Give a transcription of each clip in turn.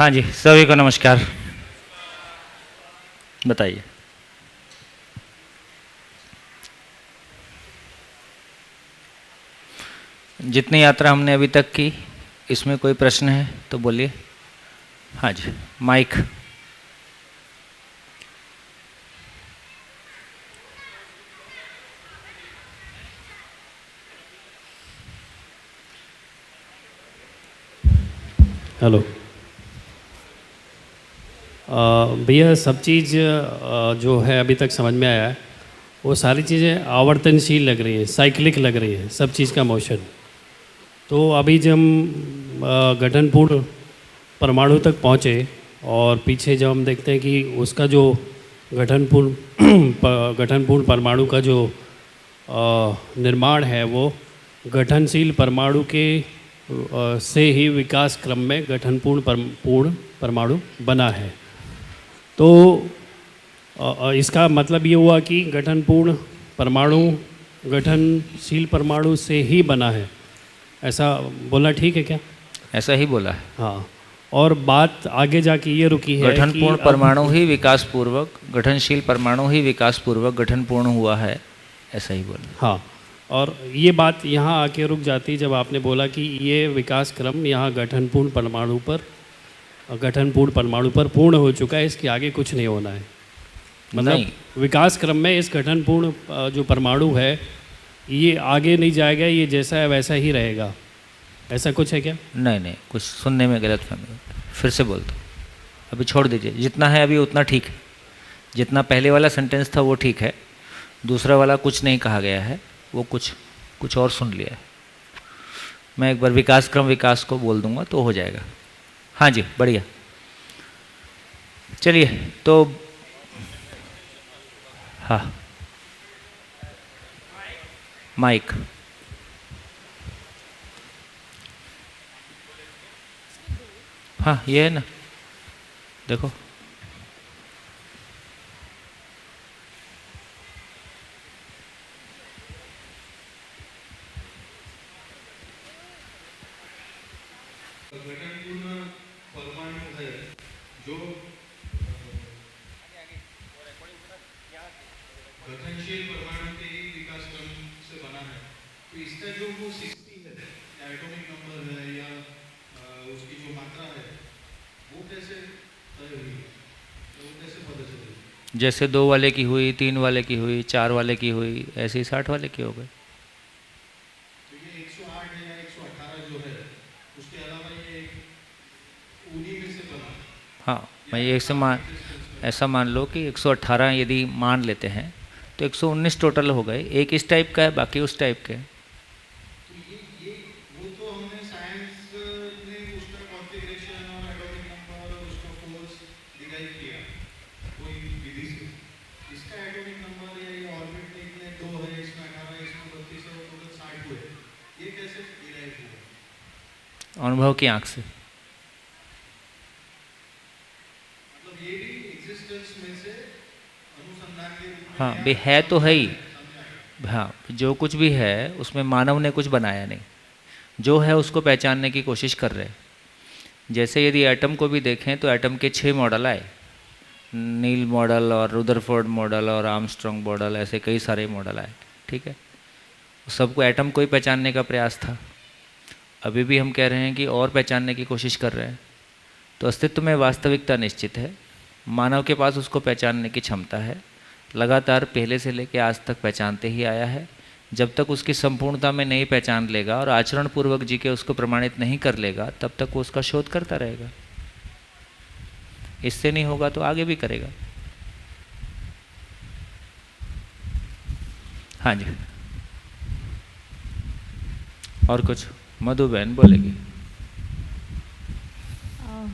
हाँ जी, सभी को नमस्कार। बताइए। जितनी यात्रा हमने अभी तक की, इसमें कोई प्रश्न है तो बोलिए। हाँ जी, माइक। हेलो। भैया, सब चीज़ जो है अभी तक समझ में आया है, वो सारी चीज़ें आवर्तनशील लग रही हैं, साइक्लिक लग रही है, सब चीज़ का मोशन। तो अभी जब हम गठनपूर्ण परमाणु तक पहुँचे और पीछे जब हम देखते हैं कि उसका जो गठनपूर्ण परमाणु का जो निर्माण है वो गठनशील परमाणु के से ही विकास क्रम में पूर्ण परमाणु बना है। तो इसका मतलब ये हुआ कि गठनपूर्ण परमाणु गठनशील परमाणु से ही बना है, ऐसा बोलना ठीक है क्या? ऐसा ही बोला है। हाँ, और बात आगे जाके ये रुकी है गठनपूर्ण परमाणु ही विकास पूर्वक, गठनशील परमाणु ही विकास पूर्वक गठनपूर्ण हुआ है, ऐसा ही बोला। हाँ, और ये बात यहाँ आके रुक जाती जब आपने बोला कि ये विकास क्रम यहाँ गठनपूर्ण परमाणु पर पूर्ण हो चुका है, इसके आगे कुछ नहीं होना है। मतलब विकास क्रम में इस गठनपूर्ण जो परमाणु है ये आगे नहीं जाएगा, ये जैसा है वैसा ही रहेगा, ऐसा कुछ है क्या? नहीं, कुछ सुनने में गलत फहमी। फिर से बोल दो। अभी छोड़ दीजिए, जितना है अभी उतना ठीक है। जितना पहले वाला सेंटेंस था वो ठीक है, दूसरा वाला कुछ नहीं कहा गया है, वो कुछ और सुन लिया है। मैं एक बार विकास को बोल दूंगा तो हो जाएगा। हाँ जी, बढ़िया। चलिए तो हाँ, माइक। हाँ, ये है ना, देखो। गठनपूर्ण परमाणु है जो गठनशील परमाणु के ही विकास क्रम से बना है। तो इसका जो वो 60 है, एटॉमिक नंबर है या उसकी जो मात्रा है, वो कैसे तय हुई, तो वो कैसे पता चलेगी? जैसे 2 वाले की हुई, 3 वाले की हुई, 4 वाले की हुई, ऐसे ही 60 वाले की हो गए। तो ये 108 है या 118 जो है, उसके अलावा ये उन्हीं में से बना। हाँ, मैं ये ऐसा मान लो कि 118 यदि मान लेते हैं तो 119 टोटल हो गए। एक इस टाइप का है, बाकी उस टाइप के। तो ये वो तो हमने साइंस में उसका कॉन्फ़िगरेशन और एटॉमिक नंबर और उसका फोर्स डिराइव किया कोई विधि से। इसका एटॉमिक नंबर या ये ऑर्बिट में इतने 2 है, इसमें 18 है, इसमें 32 है, टोटल 60 हुए, ये कैसे डिराइव हुआ? अनुभव की आंख से। मतलब ये भी एग्जिस्टेंस में से अनुसंधान के रूप में हाँ भी है तो है ही। हाँ, जो कुछ भी है उसमें मानव ने कुछ बनाया नहीं, जो है उसको पहचानने की कोशिश कर रहे हैं। जैसे यदि एटम को भी देखें तो एटम के 6 मॉडल आए, नील मॉडल और रुदरफोर्ड मॉडल और आर्मस्ट्रॉन्ग मॉडल, ऐसे कई सारे मॉडल आए। ठीक है, सबको एटम को ही पहचानने का प्रयास था। अभी भी हम कह रहे हैं कि और पहचानने की कोशिश कर रहे हैं। तो अस्तित्व में वास्तविकता निश्चित है, मानव के पास उसको पहचानने की क्षमता है, लगातार पहले से लेकर आज तक पहचानते ही आया है। जब तक उसकी संपूर्णता में नहीं पहचान लेगा और आचरण पूर्वक जी के उसको प्रमाणित नहीं कर लेगा, तब तक वो उसका शोध करता रहेगा। इससे नहीं होगा तो आगे भी करेगा। हाँ जी, और कुछ? मधु बहन बोलेगी।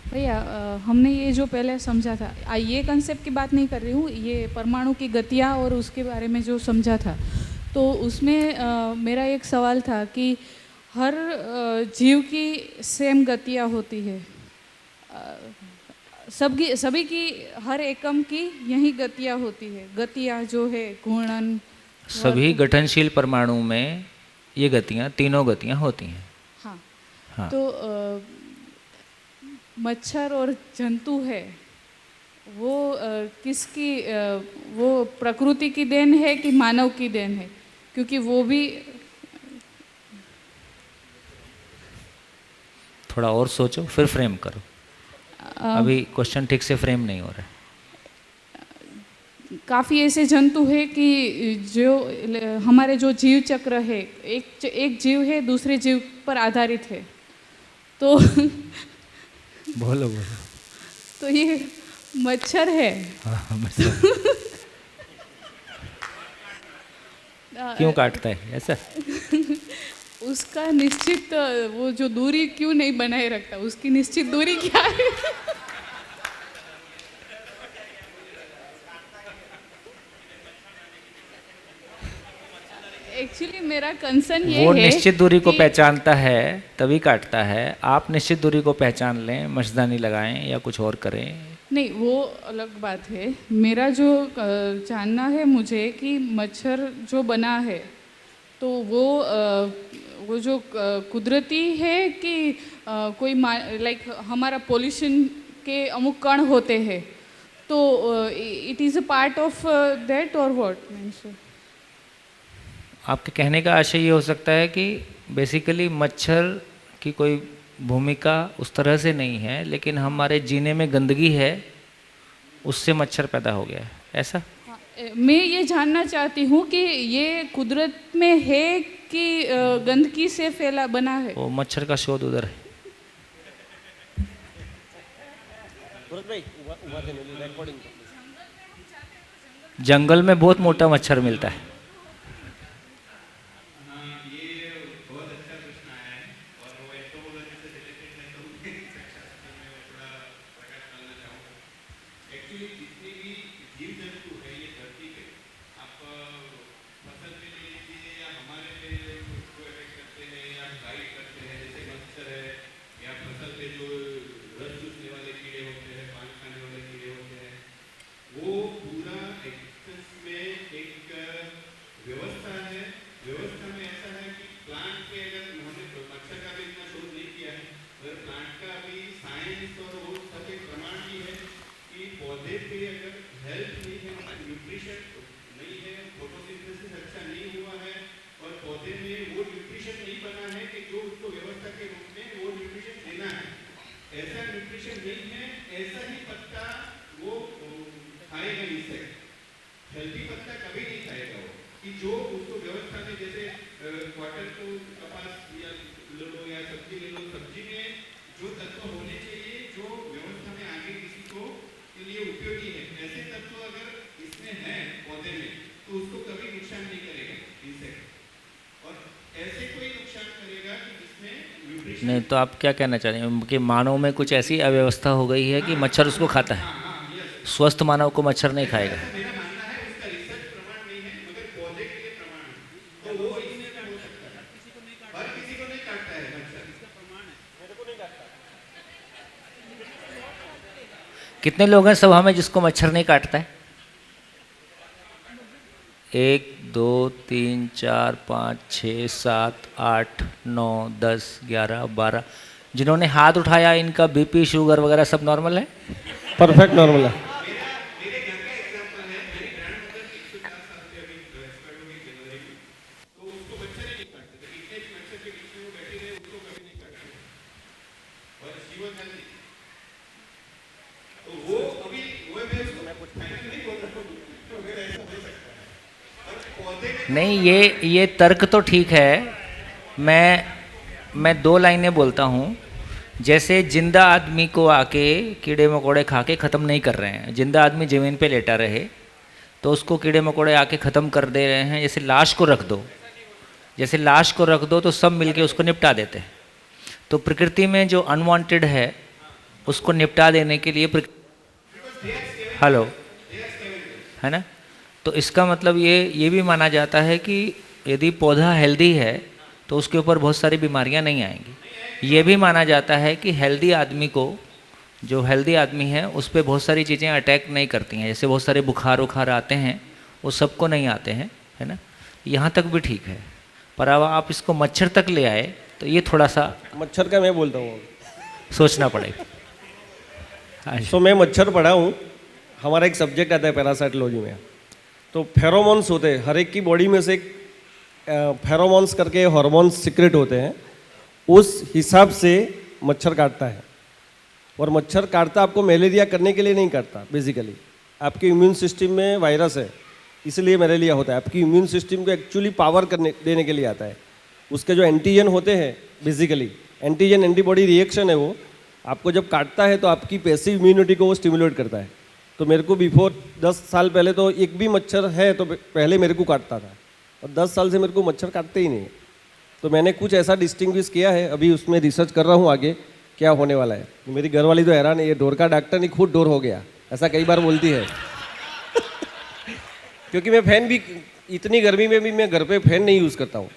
भैया, हमने ये जो पहले समझा था, ये कंसेप्ट की बात नहीं कर रही हूँ, ये परमाणु की गतियाँ और उसके बारे में जो समझा था, तो उसमें मेरा एक सवाल था कि हर जीव की सेम गतियाँ होती है, सभी की, हर एकम की यही गतियाँ होती है, गतियाँ जो है घूर्णन। सभी गठनशील परमाणु में ये गतियाँ, तीनों गतियाँ होती हैं। हाँ, हाँ। तो मच्छर और जंतु है वो किसकी वो प्रकृति की देन है कि मानव की देन है? क्योंकि वो भी थोड़ा और सोचो फिर फ्रेम करो। अभी क्वेश्चन ठीक से फ्रेम नहीं हो रहा है। काफ़ी ऐसे जंतु है कि जो हमारे जो जीव चक्र है, एक जीव है दूसरे जीव पर आधारित है, तो बोलो बोलो। तो ये मच्छर है। हाँ मच्छर क्यों काटता है ऐसा? उसका निश्चित वो जो दूरी क्यों नहीं बनाए रखता, उसकी निश्चित दूरी क्या है? एक्चुअली मेरा कंसर्न ये वो है निश्चित दूरी को कि पहचानता है तभी काटता है। आप निश्चित दूरी को पहचान लें, मच्छरदानी लगाएं या कुछ और करें। नहीं, वो अलग बात है। मेरा जो जानना है मुझे कि मच्छर जो बना है तो वो जो कुदरती है कि कोई लाइक हमारा पॉल्यूशन के अमुक कण होते हैं, तो it is a part of that और व्हाट मीन्स? आपके कहने का आशय ये हो सकता है कि बेसिकली मच्छर की कोई भूमिका उस तरह से नहीं है, लेकिन हमारे जीने में गंदगी है, उससे मच्छर पैदा हो गया है, ऐसा? मैं ये जानना चाहती हूँ कि ये कुदरत में है कि गंदगी से फैला बना है? वो मच्छर का शोध उधर है। जंगल में बहुत मोटा मच्छर मिलता है। नहीं तो आप क्या कहना चाह रहे हैं कि मानव में कुछ ऐसी अव्यवस्था हो गई है कि मच्छर उसको खाता है? स्वस्थ मानव को मच्छर नहीं खाएगा। कितने लोग हैं सभा में जिसको मच्छर नहीं काटता है? 1 2 3 4 5 6 7 8 9 10 11 12 जिन्होंने हाथ उठाया इनका बीपी शुगर वगैरह सब नॉर्मल है? परफेक्ट नॉर्मल है। नहीं, ये तर्क तो ठीक है। मैं 2 लाइनें बोलता हूँ। जैसे जिंदा आदमी को आके कीड़े मकोड़े खा के ख़त्म नहीं कर रहे हैं। जिंदा आदमी ज़मीन पे लेटा रहे तो उसको कीड़े मकोड़े आके ख़त्म कर दे रहे हैं। जैसे लाश को रख दो, जैसे लाश को रख दो तो सब मिलके उसको निपटा देते हैं। तो प्रकृति में जो अनवांटेड है उसको निपटा देने के लिए हेलो है ना, तो इसका मतलब ये भी माना जाता है कि यदि पौधा हेल्दी है तो उसके ऊपर बहुत सारी बीमारियां नहीं आएंगी। ये भी माना जाता है कि हेल्दी आदमी को, जो हेल्दी आदमी है उस पर बहुत सारी चीज़ें अटैक नहीं करती हैं। जैसे बहुत सारे बुखार उखार आते हैं वो सबको नहीं आते हैं, है ना। यहाँ तक भी ठीक है, पर अब आप इसको मच्छर तक ले आए तो ये थोड़ा सा मच्छर का मैं बोलता हूँ सोचना पड़ेगा। हाँ जी। तो मैं मच्छर पढ़ा हूँ, हमारा एक सब्जेक्ट आता है पैरासाइटोलॉजी में। तो फेरोमोन्स होते हैं, हर एक की बॉडी में से एक फेरोमोन्स करके हार्मोन्स सीक्रेट होते हैं, उस हिसाब से मच्छर काटता है। और मच्छर काटता आपको मलेरिया करने के लिए नहीं काटता, बेसिकली आपके इम्यून सिस्टम में वायरस है इसलिए मलेरिया होता है। आपकी इम्यून सिस्टम को एक्चुअली पावर करने देने के लिए आता है। उसके जो एंटीजन होते हैं, बेसिकली एंटीजन एंटीबॉडी रिएक्शन है, वो आपको जब काटता है तो आपकी पैसिव इम्यूनिटी को वो स्टिमुलेट करता है। तो मेरे को बिफोर 10 साल पहले तो एक भी मच्छर है तो पहले मेरे को काटता था, और 10 साल से मेरे को मच्छर काटते ही नहीं है। तो मैंने कुछ ऐसा डिस्टिंग्विश किया है, अभी उसमें रिसर्च कर रहा हूँ आगे क्या होने वाला है। मेरी घरवाली तो हैरान है, ये डोर का डॉक्टर नहीं खुद डोर हो गया, ऐसा कई बार बोलती है। क्योंकि मैं फैन भी, इतनी गर्मी में भी मैं घर पे फैन नहीं यूज़ करता हूँ,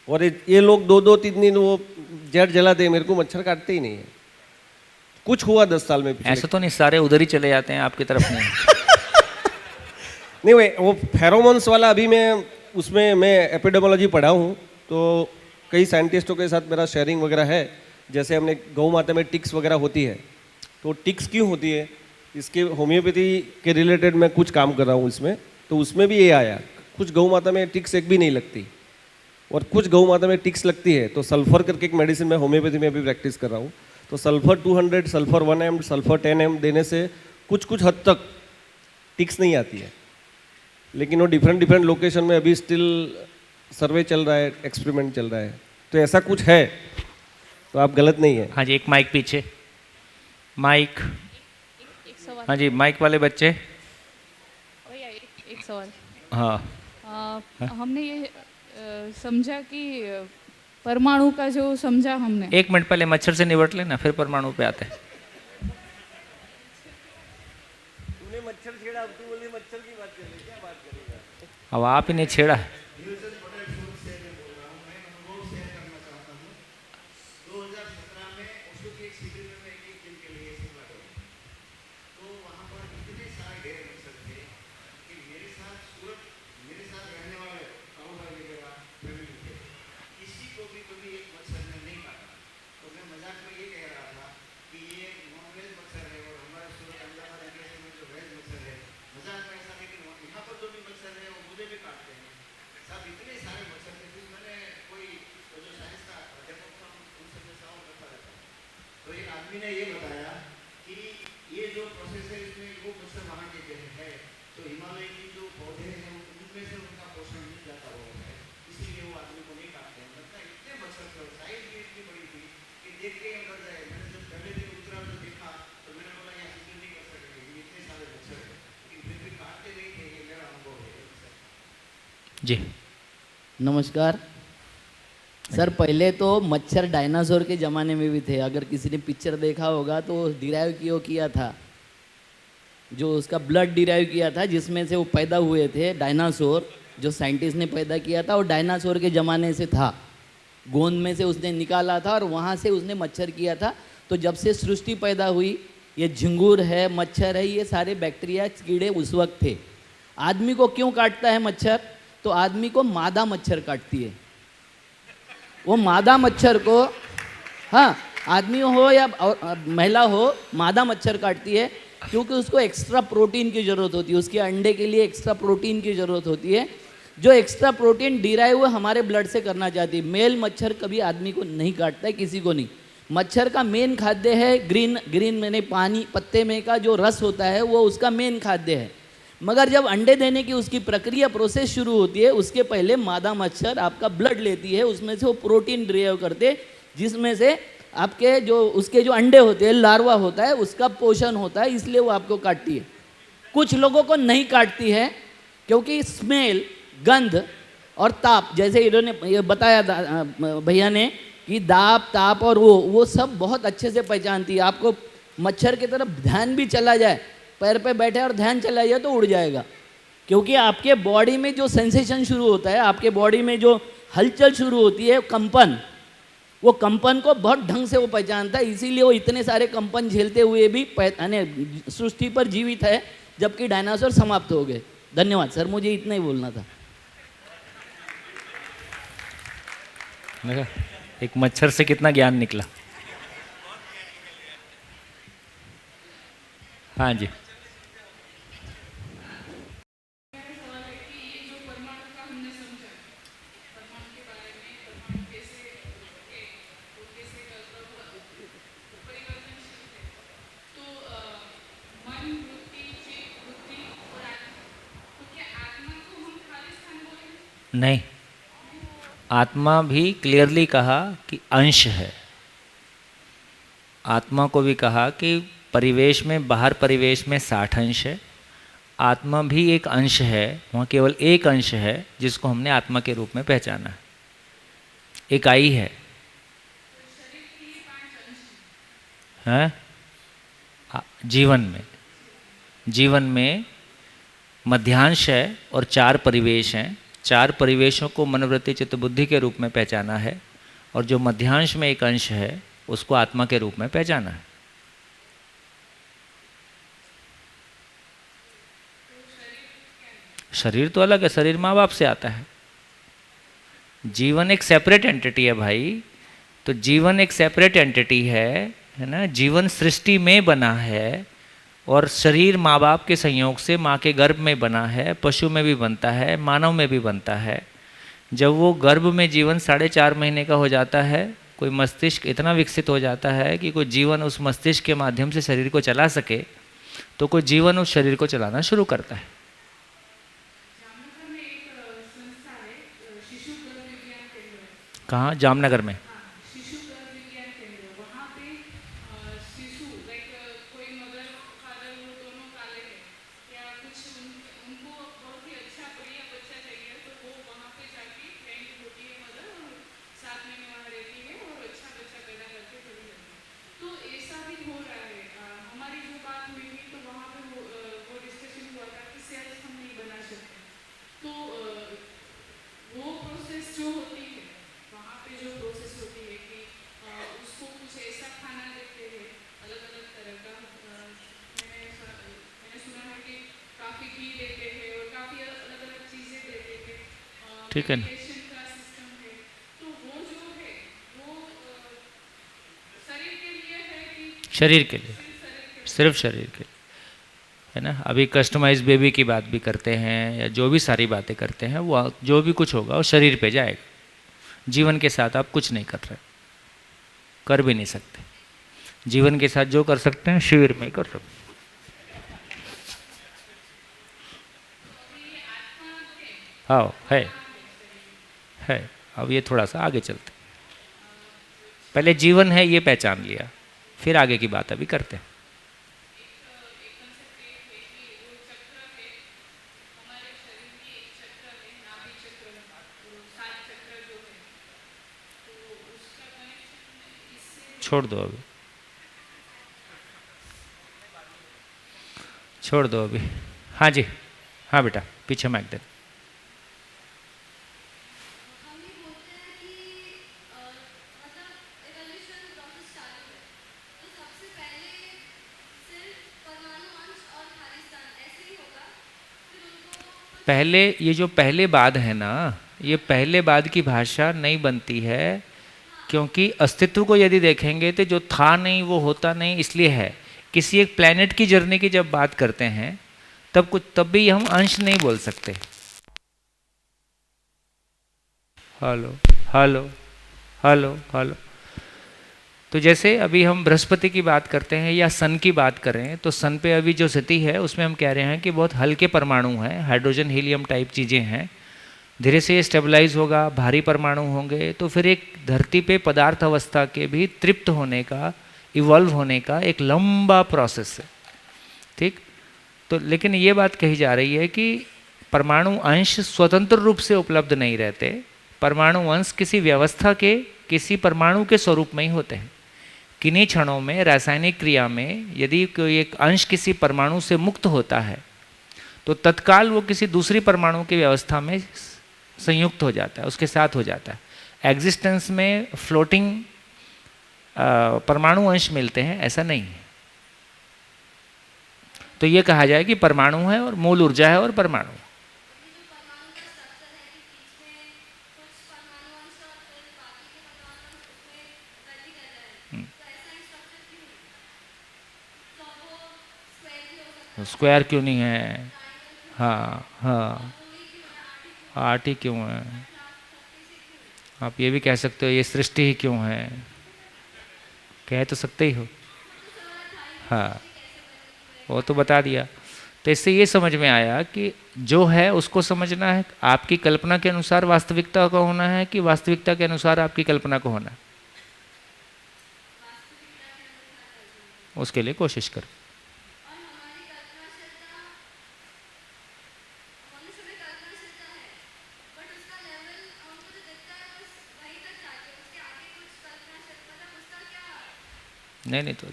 और ये लोग 2-2 3 दिन वो जेट जलाते हैं, मेरे को मच्छर काटते ही नहीं है। कुछ हुआ 10 साल में पिछले। ऐसा तो नहीं सारे उधर ही चले जाते हैं, आपकी तरफ नहीं। नहीं वो फेरोमोन्स वाला अभी मैं उसमें मैं एपिडेमोलॉजी पढ़ा हूँ, तो कई साइंटिस्टों के साथ मेरा शेयरिंग वगैरह है। जैसे हमने गौ माता में टिक्स वगैरह होती है, तो टिक्स क्यों होती है, इसके होम्योपैथी के रिलेटेड मैं कुछ काम कर रहा हूँ इसमें। तो उसमें भी ये आया, कुछ गौ माता में टिक्स एक भी नहीं लगती और कुछ गौ माता में टिक्स लगती है। तो सल्फर करके एक मेडिसिन मैं होम्योपैथी में भी प्रैक्टिस कर रहा हूँ। तो sulphur 200, sulphur 1 mg, sulphur 10 mg देने से कुछ हद तक टिक्स नहीं आती है, लेकिन वो डिफरेंट लोकेशन में अभी स्टिल सर्वे चल रहा है, एक्सपेरिमेंट चल रहा है। तो ऐसा कुछ है, तो आप गलत नहीं है। हाँ जी, एक माइक पीछे, माइक। एक सवाल। हाँ जी, माइक वाले बच्चे। भैया एक सवाल। हाँ हमने ये समझा कि परमाणु का जो समझा हमने, 1 मिनट पहले मच्छर से निपट लेना, फिर परमाणु पे आते हैं। तूने मच्छर छेड़ा, अब तू बोली मच्छर की बात कर रही, क्या बात करेगा। अब आप ही ने छेड़ा है। आदमी ने ये बताया कि ये जो प्रोसेस है इसमें वो मच्छर वहाँ के है, तो हिमालय की जो पौधे हैं उनमें से उनका पोषण मिल जाता है, इसीलिए वो आदमी को नहीं काटते हैं। मतलब इतने मच्छर थे, साइज भी इतनी बड़ी थी कि देख के ही डर जाए। मैंने जब पहले दिन उतरा तो देखा तो मैंने बोला यहाँ फिक्र नहीं कर सकेंगे, इतने सारे मच्छर है, लेकिन फिर भी काटते नहीं थे। ये मेरा अनुभव है। जी नमस्कार सर। पहले तो मच्छर डायनासोर के ज़माने में भी थे। अगर किसी ने पिक्चर देखा होगा तो डिराइव किया था, जो उसका ब्लड डिराइव किया था जिसमें से वो पैदा हुए थे डायनासोर, जो साइंटिस्ट ने पैदा किया था वो डायनासोर के ज़माने से था। गोंद में से उसने निकाला था और वहाँ से उसने मच्छर किया था। तो जब से सृष्टि पैदा हुई, ये झिंगुर है, मच्छर है, ये सारे बैक्टीरिया कीड़े उस वक्त थे। आदमी को क्यों काटता है मच्छर? तो आदमी को मादा मच्छर काटती है। वो मादा मच्छर को, हाँ, आदमी हो या महिला हो, मादा मच्छर काटती है क्योंकि उसको एक्स्ट्रा प्रोटीन की ज़रूरत होती है। उसके अंडे के लिए एक्स्ट्रा प्रोटीन की ज़रूरत होती है, जो एक्स्ट्रा प्रोटीन डिराइव हमारे ब्लड से करना चाहती है। मेल मच्छर कभी आदमी को नहीं काटता है, किसी को नहीं। मच्छर का मेन खाद्य है ग्रीन मैंने पानी पत्ते में का जो रस होता है वो उसका मेन खाद्य है। मगर जब अंडे देने की उसकी प्रक्रिया प्रोसेस शुरू होती है, उसके पहले मादा मच्छर आपका ब्लड लेती है, उसमें से वो प्रोटीन डिराइव करते, जिसमें से आपके जो उसके जो अंडे होते हैं, लार्वा होता है, उसका पोषण होता है, इसलिए वो आपको काटती है। कुछ लोगों को नहीं काटती है क्योंकि स्मेल, गंध और ताप, जैसे इन्होंने ये बताया भैया ने कि दाप ताप और वो सब बहुत अच्छे से पहचानती है। आपको मच्छर की तरफ ध्यान भी चला जाए, पैर पे बैठे और ध्यान चला जाए तो उड़ जाएगा, क्योंकि आपके बॉडी में जो सेंसेशन शुरू होता है, आपके बॉडी में जो हलचल शुरू होती है, कंपन, वो कंपन को बहुत ढंग से वो पहचानता है। इसीलिए वो इतने सारे कंपन झेलते हुए भी सृष्टि पर जीवित है, जबकि डायनासोर समाप्त हो गए। धन्यवाद सर, मुझे इतना ही बोलना था। एक मच्छर से कितना ज्ञान निकला। हाँ जी। नहीं, आत्मा भी क्लियरली कहा कि अंश है। आत्मा को भी कहा कि परिवेश में, बाहर परिवेश में 60 अंश है, आत्मा भी एक अंश है, वहाँ केवल एक अंश है जिसको हमने आत्मा के रूप में पहचाना है, इकाई है। हैं? जीवन में मध्यांश है और 4 परिवेश हैं। 4 परिवेशों को मनोवृत्ति चित्तबुद्धि के रूप में पहचाना है, और जो मध्यांश में एक अंश है उसको आत्मा के रूप में पहचाना है। शरीर तो अलग है, शरीर माँ बाप से आता है। जीवन एक सेपरेट एंटिटी है भाई। तो जीवन एक सेपरेट एंटिटी है ना। जीवन सृष्टि में बना है, और शरीर माँ बाप के संयोग से माँ के गर्भ में बना है। पशु में भी बनता है, मानव में भी बनता है। जब वो गर्भ में जीवन 4.5 महीने का हो जाता है, कोई मस्तिष्क इतना विकसित हो जाता है कि कोई जीवन उस मस्तिष्क के माध्यम से शरीर को चला सके, तो कोई जीवन उस शरीर को चलाना शुरू करता है। कहाँ? जामनगर में। ठीक है ना? शरीर के लिए, सिर्फ शरीर के लिए, है ना। अभी कस्टमाइज बेबी की बात भी करते हैं, या जो भी सारी बातें करते हैं, वो जो भी कुछ होगा वो शरीर पे जाएगा। जीवन के साथ आप कुछ नहीं कर रहे, कर भी नहीं सकते। जीवन के साथ जो कर सकते हैं शिविर में ही कर सकते हैं। हाँ है। अब ये थोड़ा सा आगे चलते, पहले जीवन है ये पहचान लिया, फिर आगे की बात अभी करते हैं। छोड़ दो अभी, छोड़ दो अभी। हाँ जी, हाँ बेटा, पीछे माइक दे। पहले ये जो पहले बाद है ना, ये पहले बाद की भाषा नहीं बनती है, क्योंकि अस्तित्व को यदि देखेंगे तो जो था नहीं वो होता नहीं, इसलिए है। किसी एक प्लैनेट की जर्नी की जब बात करते हैं तब भी हम अंश नहीं बोल सकते। Hello hello hello hello. तो जैसे अभी हम बृहस्पति की बात करते हैं या सन की बात करें, तो सन पे अभी जो स्थिति है उसमें हम कह रहे हैं कि बहुत हल्के परमाणु हैं, हाइड्रोजन हीलियम टाइप चीज़ें हैं। धीरे से ये स्टेबलाइज होगा, भारी परमाणु होंगे, तो फिर एक धरती पे पदार्थ अवस्था के भी तृप्त होने का, इवॉल्व होने का एक लंबा प्रोसेस है। ठीक। तो लेकिन ये बात कही जा रही है कि परमाणु अंश स्वतंत्र रूप से उपलब्ध नहीं रहते। परमाणु अंश किसी व्यवस्था के, किसी परमाणु के स्वरूप में ही होते हैं। किन्हीं क्षणों में रासायनिक क्रिया में यदि कोई एक अंश किसी परमाणु से मुक्त होता है, तो तत्काल वो किसी दूसरी परमाणु की व्यवस्था में संयुक्त हो जाता है, उसके साथ हो जाता है। एग्जिस्टेंस में फ्लोटिंग परमाणु अंश मिलते हैं, ऐसा नहीं है। तो ये कहा जाए कि परमाणु है और मूल ऊर्जा है और परमाणु। स्क्वायर क्यों नहीं है? हाँ हाँ, आर्ट ही क्यों है? आप ये भी कह सकते हो ये सृष्टि ही क्यों है, कह तो सकते ही हो। हाँ, वो तो बता दिया। तो इससे ये समझ में आया कि जो है उसको समझना है, आपकी कल्पना के अनुसार वास्तविकता का होना है कि वास्तविकता के अनुसार आपकी कल्पना को होना है, उसके लिए कोशिश करो। नहीं, तो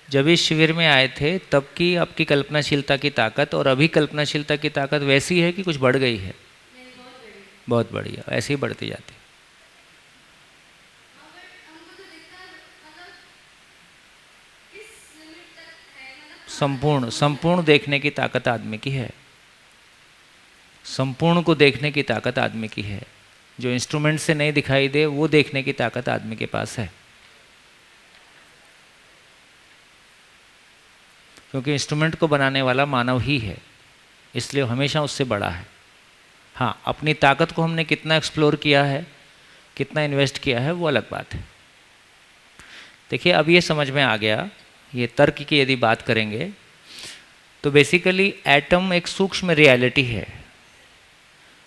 जब इस शिविर में आए थे तब की आपकी कल्पनाशीलता की ताकत और अभी कल्पनाशीलता की ताकत वैसी है कि कुछ बढ़ गई है? बहुत बढ़िया, ऐसे ही बढ़ती जाती है। संपूर्ण देखने की ताकत आदमी की है, संपूर्ण को देखने की ताकत आदमी की है। जो इंस्ट्रूमेंट से नहीं दिखाई दे वो देखने की ताकत आदमी के पास है, क्योंकि इंस्ट्रूमेंट को बनाने वाला मानव ही है, इसलिए हमेशा उससे बड़ा है। हाँ, अपनी ताकत को हमने कितना एक्सप्लोर किया है, कितना इन्वेस्ट किया है, वो अलग बात है। देखिए, अब ये समझ में आ गया, ये तर्क की यदि बात करेंगे तो बेसिकली एटम एक सूक्ष्म रियलिटी है,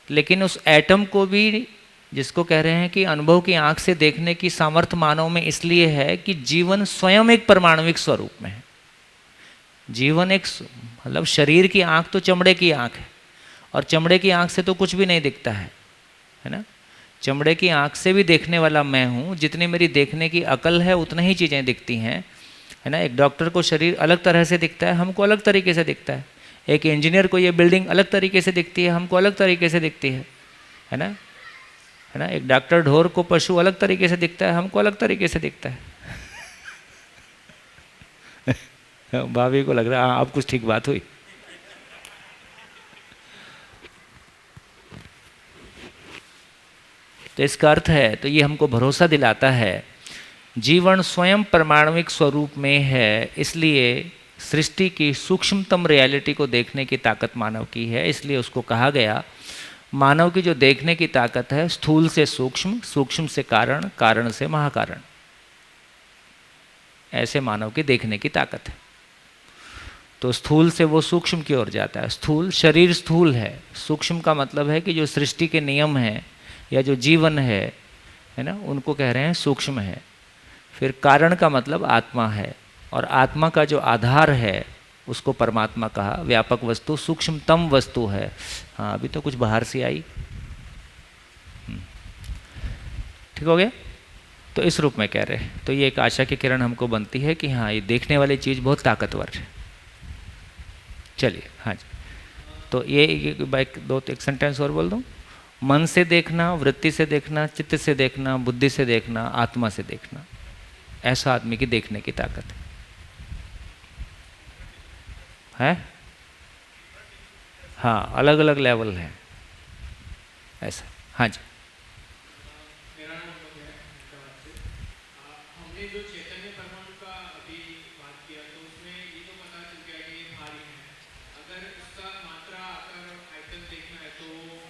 लेकिन उस एटम को भी, जिसको कह रहे हैं कि अनुभव की आंख से देखने की सामर्थ्य मानव में इसलिए है कि जीवन स्वयं एक परमाणुविक स्वरूप में है। जीवन एक, मतलब शरीर की आंख तो चमड़े की आंख है, और चमड़े की आंख से तो कुछ भी नहीं दिखता है ना। चमड़े की आंख से भी देखने वाला मैं हूँ, जितनी मेरी देखने की अकल है उतना ही चीज़ें दिखती हैं, है ना। एक डॉक्टर को शरीर अलग तरह से दिखता है, हमको अलग तरीके से दिखता है। एक इंजीनियर को ये बिल्डिंग अलग तरीके से दिखती है, हमको अलग तरीके से दिखती है ना। एक डॉक्टर ढोर को पशु अलग तरीके से दिखता है, हमको अलग तरीके से दिखता है। भाभी को लग रहा है हाँ अब कुछ ठीक बात हुई। तो इसका अर्थ है, तो ये हमको भरोसा दिलाता है जीवन स्वयं परमाणुविक स्वरूप में है, इसलिए सृष्टि की सूक्ष्मतम रियलिटी को देखने की ताकत मानव की है। इसलिए उसको कहा गया मानव की जो देखने की ताकत है, स्थूल से सूक्ष्म, सूक्ष्म से कारण, कारण से महाकारण, ऐसे मानव की देखने की ताकत है। तो स्थूल से वो सूक्ष्म की ओर जाता है। स्थूल शरीर स्थूल है, सूक्ष्म का मतलब है कि जो सृष्टि के नियम हैं या जो जीवन है ना, उनको कह रहे हैं सूक्ष्म है। फिर कारण का मतलब आत्मा है, और आत्मा का जो आधार है उसको परमात्मा कहा। व्यापक वस्तु सूक्ष्मतम वस्तु है। हाँ, अभी तो कुछ बाहर से आई, ठीक हो गया। तो इस रूप में कह रहे हैं। तो ये एक आशा की किरण हमको बनती है कि हाँ, ये देखने वाली चीज़ बहुत ताकतवर है। चलिए, हाँ जी। तो ये एक सेंटेंस और बोल दूँ। मन से देखना, वृत्ति से देखना, चित्त से देखना, बुद्धि से देखना, आत्मा से देखना, ऐसा आदमी की देखने की ताकत है। हाँ, अलग अलग लेवल है ऐसा। हाँ जी। हमने जो चैतन्य परमाणु का अभी बात किया, तो उसमें ये तो पता चल गया कि ये भारी है। अगर उसका मात्रा आकार आयतन देखना है तो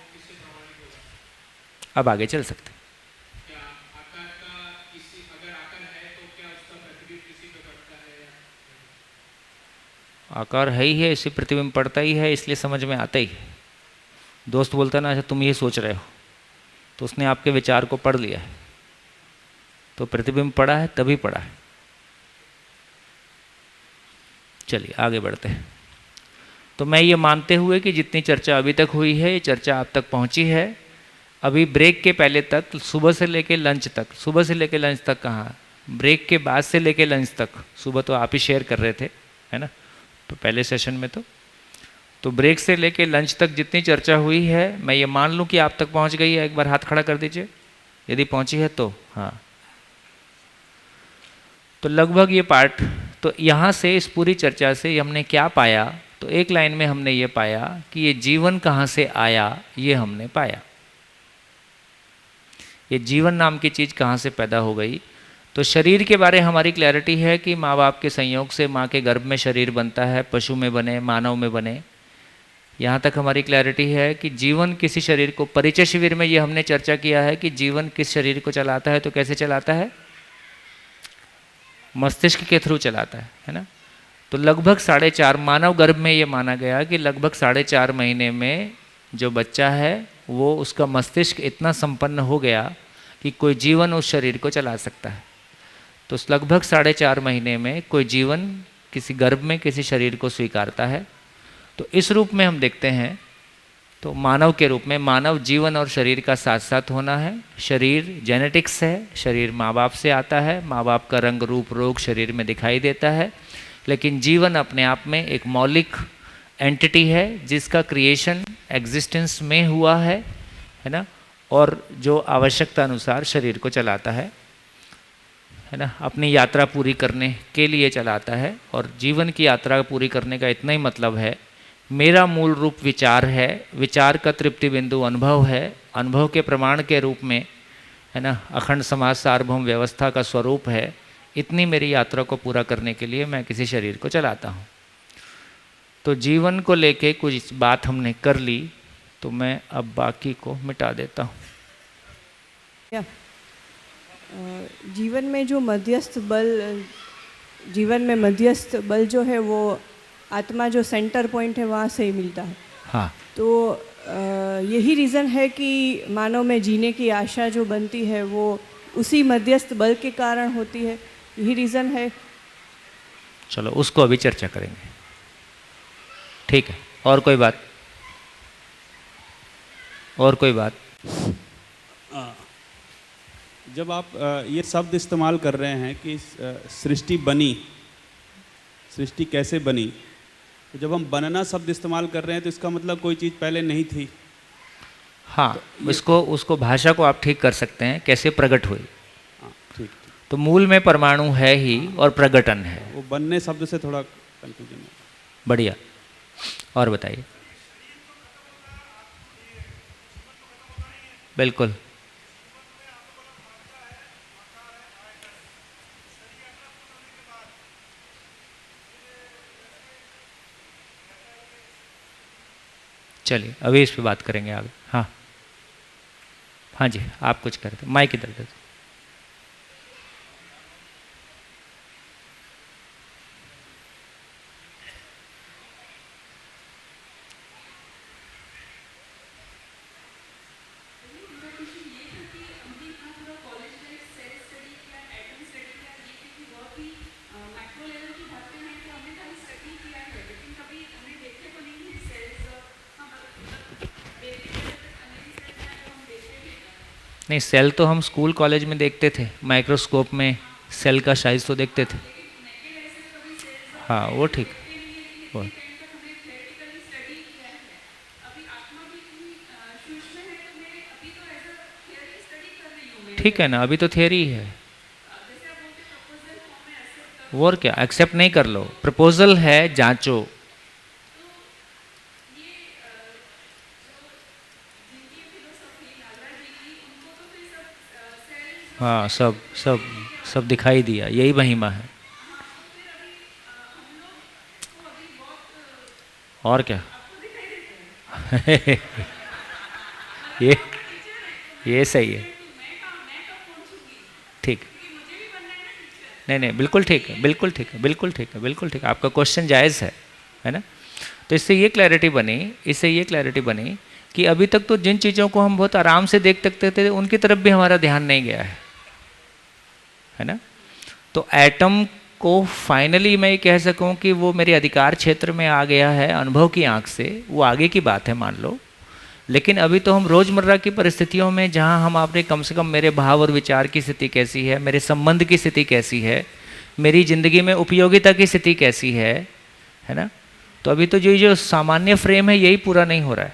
किससे प्रमाणित होगा? अब आगे चल सकते हैं। क्या आकार का किसी, अगर आकार है तो क्या उसका प्रतिबिंब किसी पे पड़ता है? आकार है ही है, इसी प्रतिबिंब पड़ता ही है, इसलिए समझ में आता ही है। दोस्त बोलता है ना, अच्छा तुम ये सोच रहे हो, तो उसने आपके विचार को पढ़ लिया है, तो प्रतिबिंब पड़ा है, तभी पड़ा है। चलिए आगे बढ़ते हैं। तो मैं ये मानते हुए कि जितनी चर्चा अभी तक हुई है, ये चर्चा आप तक पहुंची है। अभी ब्रेक के पहले तक, सुबह से लेके लंच तक, सुबह से लेके लंच तक कहाँ, ब्रेक के बाद से लेके लंच तक, सुबह तो आप ही शेयर कर रहे थे, है ना, तो पहले सेशन में तो ब्रेक से लेके लंच तक जितनी चर्चा हुई है, मैं ये मान लूँ कि आप तक पहुँच गई है। एक बार हाथ खड़ा कर दीजिए यदि पहुँची है तो। हाँ, तो लगभग ये पार्ट, तो यहाँ से इस पूरी चर्चा से हमने क्या पाया, तो एक लाइन में हमने ये पाया कि ये जीवन कहाँ से आया, ये हमने पाया। ये जीवन नाम की चीज़ कहाँ से पैदा हो गई। तो शरीर के बारे हमारी क्लैरिटी है कि माँ बाप के संयोग से माँ के गर्भ में शरीर बनता है, पशु में बने, मानव में बने। यहाँ तक हमारी क्लैरिटी है कि जीवन किसी शरीर को, परिचय शिविर में ये हमने चर्चा किया है कि जीवन किस शरीर को चलाता है, तो कैसे चलाता है? मस्तिष्क के थ्रू चलाता है ना। तो लगभग 4.5 मानव गर्भ में ये माना गया कि लगभग 4.5 महीने में जो बच्चा है वो उसका मस्तिष्क इतना संपन्न हो गया कि कोई जीवन उस शरीर को चला सकता है। तो लगभग 4.5 महीने में कोई जीवन किसी गर्भ में किसी शरीर को स्वीकारता है। तो इस रूप में हम देखते हैं, तो मानव के रूप में मानव जीवन और शरीर का साथ साथ होना है। शरीर जेनेटिक्स है, शरीर माँ बाप से आता है, माँ बाप का रंग रूप रोग शरीर में दिखाई देता है, लेकिन जीवन अपने आप में एक मौलिक एंटिटी है जिसका क्रिएशन एग्जिस्टेंस में हुआ है ना, और जो आवश्यकता अनुसार शरीर को चलाता है ना, अपनी यात्रा पूरी करने के लिए चलाता है। और जीवन की यात्रा पूरी करने का इतना ही मतलब है, मेरा मूल रूप विचार है, विचार का तृप्ति बिंदु अनुभव है, अनुभव के प्रमाण के रूप में है ना अखंड समाज सार्वभौम व्यवस्था का स्वरूप है। इतनी मेरी यात्रा को पूरा करने के लिए मैं किसी शरीर को चलाता हूँ। तो जीवन को लेके कुछ बात हमने कर ली, तो मैं अब बाकी को मिटा देता हूँ। जीवन में जो मध्यस्थ बल, जीवन में मध्यस्थ बल जो है वो आत्मा जो सेंटर पॉइंट है वहाँ से ही मिलता है। हाँ, तो यही रीज़न है कि मानव में जीने की आशा जो बनती है वो उसी मध्यस्थ बल के कारण होती है, यही रीज़न है। चलो उसको अभी चर्चा करेंगे, ठीक है। और कोई बात? और कोई बात? जब आप ये शब्द इस्तेमाल कर रहे हैं कि सृष्टि बनी, सृष्टि कैसे बनी, तो जब हम बनना शब्द इस्तेमाल कर रहे हैं तो इसका मतलब कोई चीज़ पहले नहीं थी। हाँ, तो उसको भाषा को आप ठीक कर सकते हैं, कैसे प्रकट हुई। हाँ, ठीक। तो मूल में परमाणु है ही और प्रकटन है। वो बनने शब्द से थोड़ा कंफ्यूजन है। बढ़िया, और बताइए। बिल्कुल, चलिए अभी इस पे बात करेंगे आगे। हाँ हाँ जी, आप कुछ करते, माइक इधर दे। नहीं, सेल तो हम स्कूल कॉलेज में देखते थे, माइक्रोस्कोप में सेल का साइज तो देखते थे। हाँ वो ठीक, वो ठीक है ना, अभी तो थियरी है। वो और क्या, एक्सेप्ट नहीं कर लो, प्रपोजल है, जांचो। हाँ, सब सब सब दिखाई दिया, यही महिमा है। और क्या ये सही है, ठीक। नहीं, बिल्कुल ठीक है, बिल्कुल ठीक है, बिल्कुल ठीक है, बिल्कुल ठीक है, आपका क्वेश्चन जायज़ है ना। तो इससे ये क्लैरिटी बनी कि अभी तक तो जिन चीज़ों को हम बहुत आराम से देख सकते थे उनकी तरफ भी हमारा ध्यान नहीं गया है ना। तो एटम को फाइनली मैं ये कह सकूं कि वो मेरे अधिकार क्षेत्र में आ गया है अनुभव की आंख से, वो आगे की बात है मान लो। लेकिन अभी तो हम रोज़मर्रा की परिस्थितियों में, जहां हम आपने कम से कम मेरे भाव और विचार की स्थिति कैसी है, मेरे संबंध की स्थिति कैसी है, मेरी ज़िंदगी में उपयोगिता की स्थिति कैसी है ना। तो अभी तो जो सामान्य फ्रेम है यही पूरा नहीं हो रहा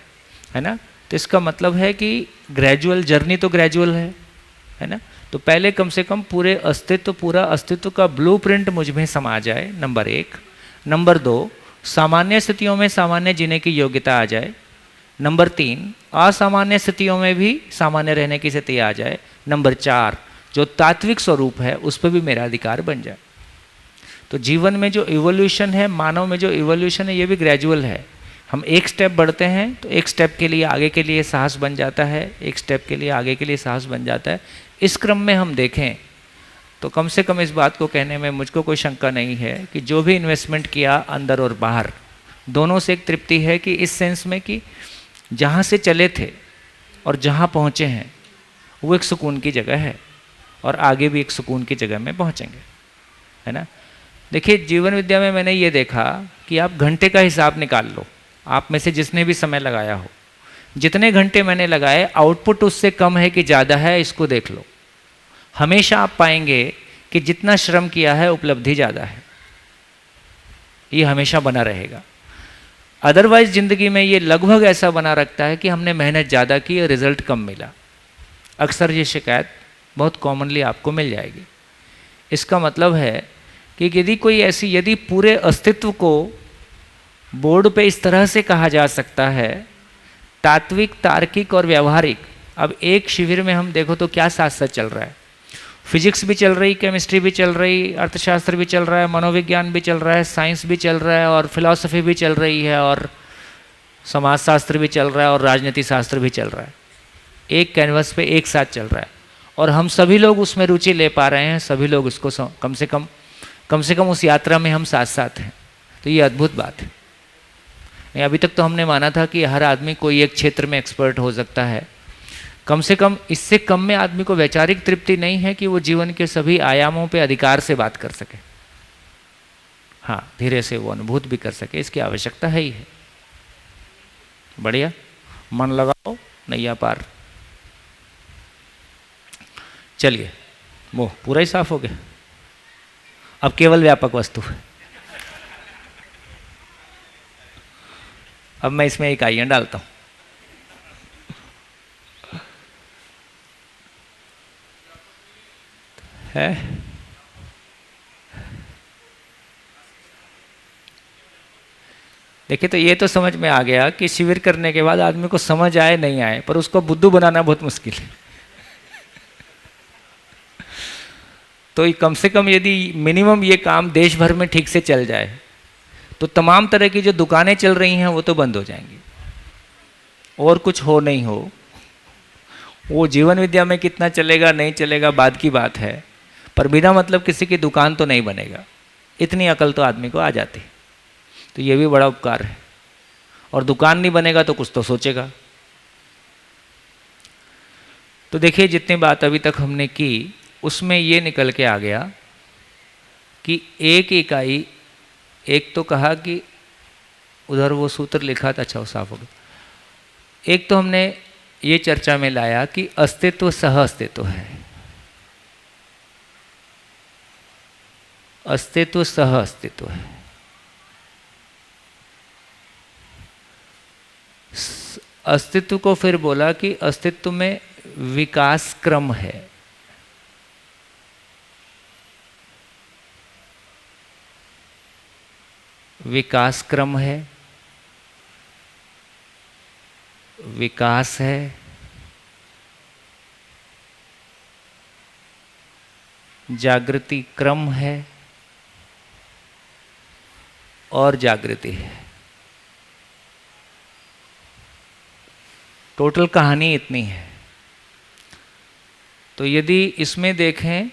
है ना। तो इसका मतलब है कि ग्रेजुअल जर्नी तो ग्रेजुअल है ना। तो पहले कम से कम पूरा अस्तित्व का ब्लूप्रिंट मुझ में समा जाए, नंबर 1। नंबर 2, सामान्य स्थितियों में सामान्य जीने की योग्यता आ जाए। नंबर 3, असामान्य स्थितियों में भी सामान्य रहने की स्थिति आ जाए। नंबर 4, जो तात्विक स्वरूप है उस पर भी मेरा अधिकार बन जाए। तो जीवन में जो इवोल्यूशन है, मानव में जो इवोल्यूशन है, ये भी ग्रेजुअल है। हम एक स्टेप बढ़ते हैं तो एक स्टेप के लिए आगे के लिए साहस बन जाता है, एक स्टेप के लिए आगे के लिए साहस बन जाता है। इस क्रम में हम देखें तो कम से कम इस बात को कहने में मुझको कोई शंका नहीं है कि जो भी इन्वेस्टमेंट किया अंदर और बाहर दोनों से एक तृप्ति है, कि इस सेंस में कि जहाँ से चले थे और जहाँ पहुँचे हैं वो एक सुकून की जगह है और आगे भी एक सुकून की जगह में पहुँचेंगे, है ना। देखिए जीवन विद्या में मैंने ये देखा कि आप घंटे का हिसाब निकाल लो, आप में से जिसने भी समय लगाया हो, जितने घंटे मैंने लगाए आउटपुट उससे कम है कि ज़्यादा है, इसको देख लो। हमेशा आप पाएंगे कि जितना श्रम किया है उपलब्धि ज़्यादा है, ये हमेशा बना रहेगा। अदरवाइज ज़िंदगी में ये लगभग ऐसा बना रखता है कि हमने मेहनत ज़्यादा की और रिजल्ट कम मिला। अक्सर ये शिकायत बहुत कॉमनली आपको मिल जाएगी। इसका मतलब है कि यदि पूरे अस्तित्व को बोर्ड पे इस तरह से कहा जा सकता है, तात्विक, तार्किक और व्यवहारिक। अब एक शिविर में हम देखो तो क्या साथ साथ चल रहा है, फिजिक्स भी चल रही, केमिस्ट्री भी चल रही, अर्थशास्त्र भी चल रहा है, मनोविज्ञान भी चल रहा है, साइंस भी चल रहा है और फिलॉसफी भी चल रही है और समाजशास्त्र भी चल रहा है और राजनीति शास्त्र भी चल रहा है। एक कैनवस पे एक साथ चल रहा है और हम सभी लोग उसमें रुचि ले पा रहे हैं, सभी लोग उसको कम से कम उस यात्रा में हम साथ साथ हैं। तो ये अद्भुत बात है। अभी तक तो हमने माना था कि हर आदमी कोई एक क्षेत्र में एक्सपर्ट हो सकता है, कम से कम इससे कम में आदमी को वैचारिक तृप्ति नहीं है कि वो जीवन के सभी आयामों पे अधिकार से बात कर सके। हाँ, धीरे से वो अनुभूत भी कर सके, इसकी आवश्यकता है ही है। बढ़िया, मन लगाओ, नैया पार। चलिए, वो पूरा ही साफ हो गया, अब केवल व्यापक वस्तु है। अब मैं इसमें इकाइयां डालता हूं। है देखिए, तो ये तो समझ में आ गया कि शिविर करने के बाद आदमी को समझ आए नहीं आए, पर उसको बुद्धू बनाना बहुत मुश्किल है। तो कम से कम यदि मिनिमम ये काम देश भर में ठीक से चल जाए तो तमाम तरह की जो दुकानें चल रही हैं वो तो बंद हो जाएंगी, और कुछ हो नहीं हो। वो जीवन विद्या में कितना चलेगा नहीं चलेगा बाद की बात है, पर बिना मतलब किसी की दुकान तो नहीं बनेगा। इतनी अकल तो आदमी को आ जाती, तो ये भी बड़ा उपकार है। और दुकान नहीं बनेगा तो कुछ तो सोचेगा। तो देखिए, जितनी बात अभी तक हमने की उसमें ये निकल के आ गया कि एक इकाई, एक तो कहा कि उधर वो सूत्र लिखा था, अच्छा वो साफ हो गया। एक तो हमने ये चर्चा में लाया कि अस्तित्व सह अस्तित्व है, अस्तित्व सह अस्तित्व है। अस्तित्व को फिर बोला कि अस्तित्व में विकास क्रम है। विकास क्रम है, विकास है, जागृति क्रम है और जागृति है। टोटल कहानी इतनी है। तो यदि इसमें देखें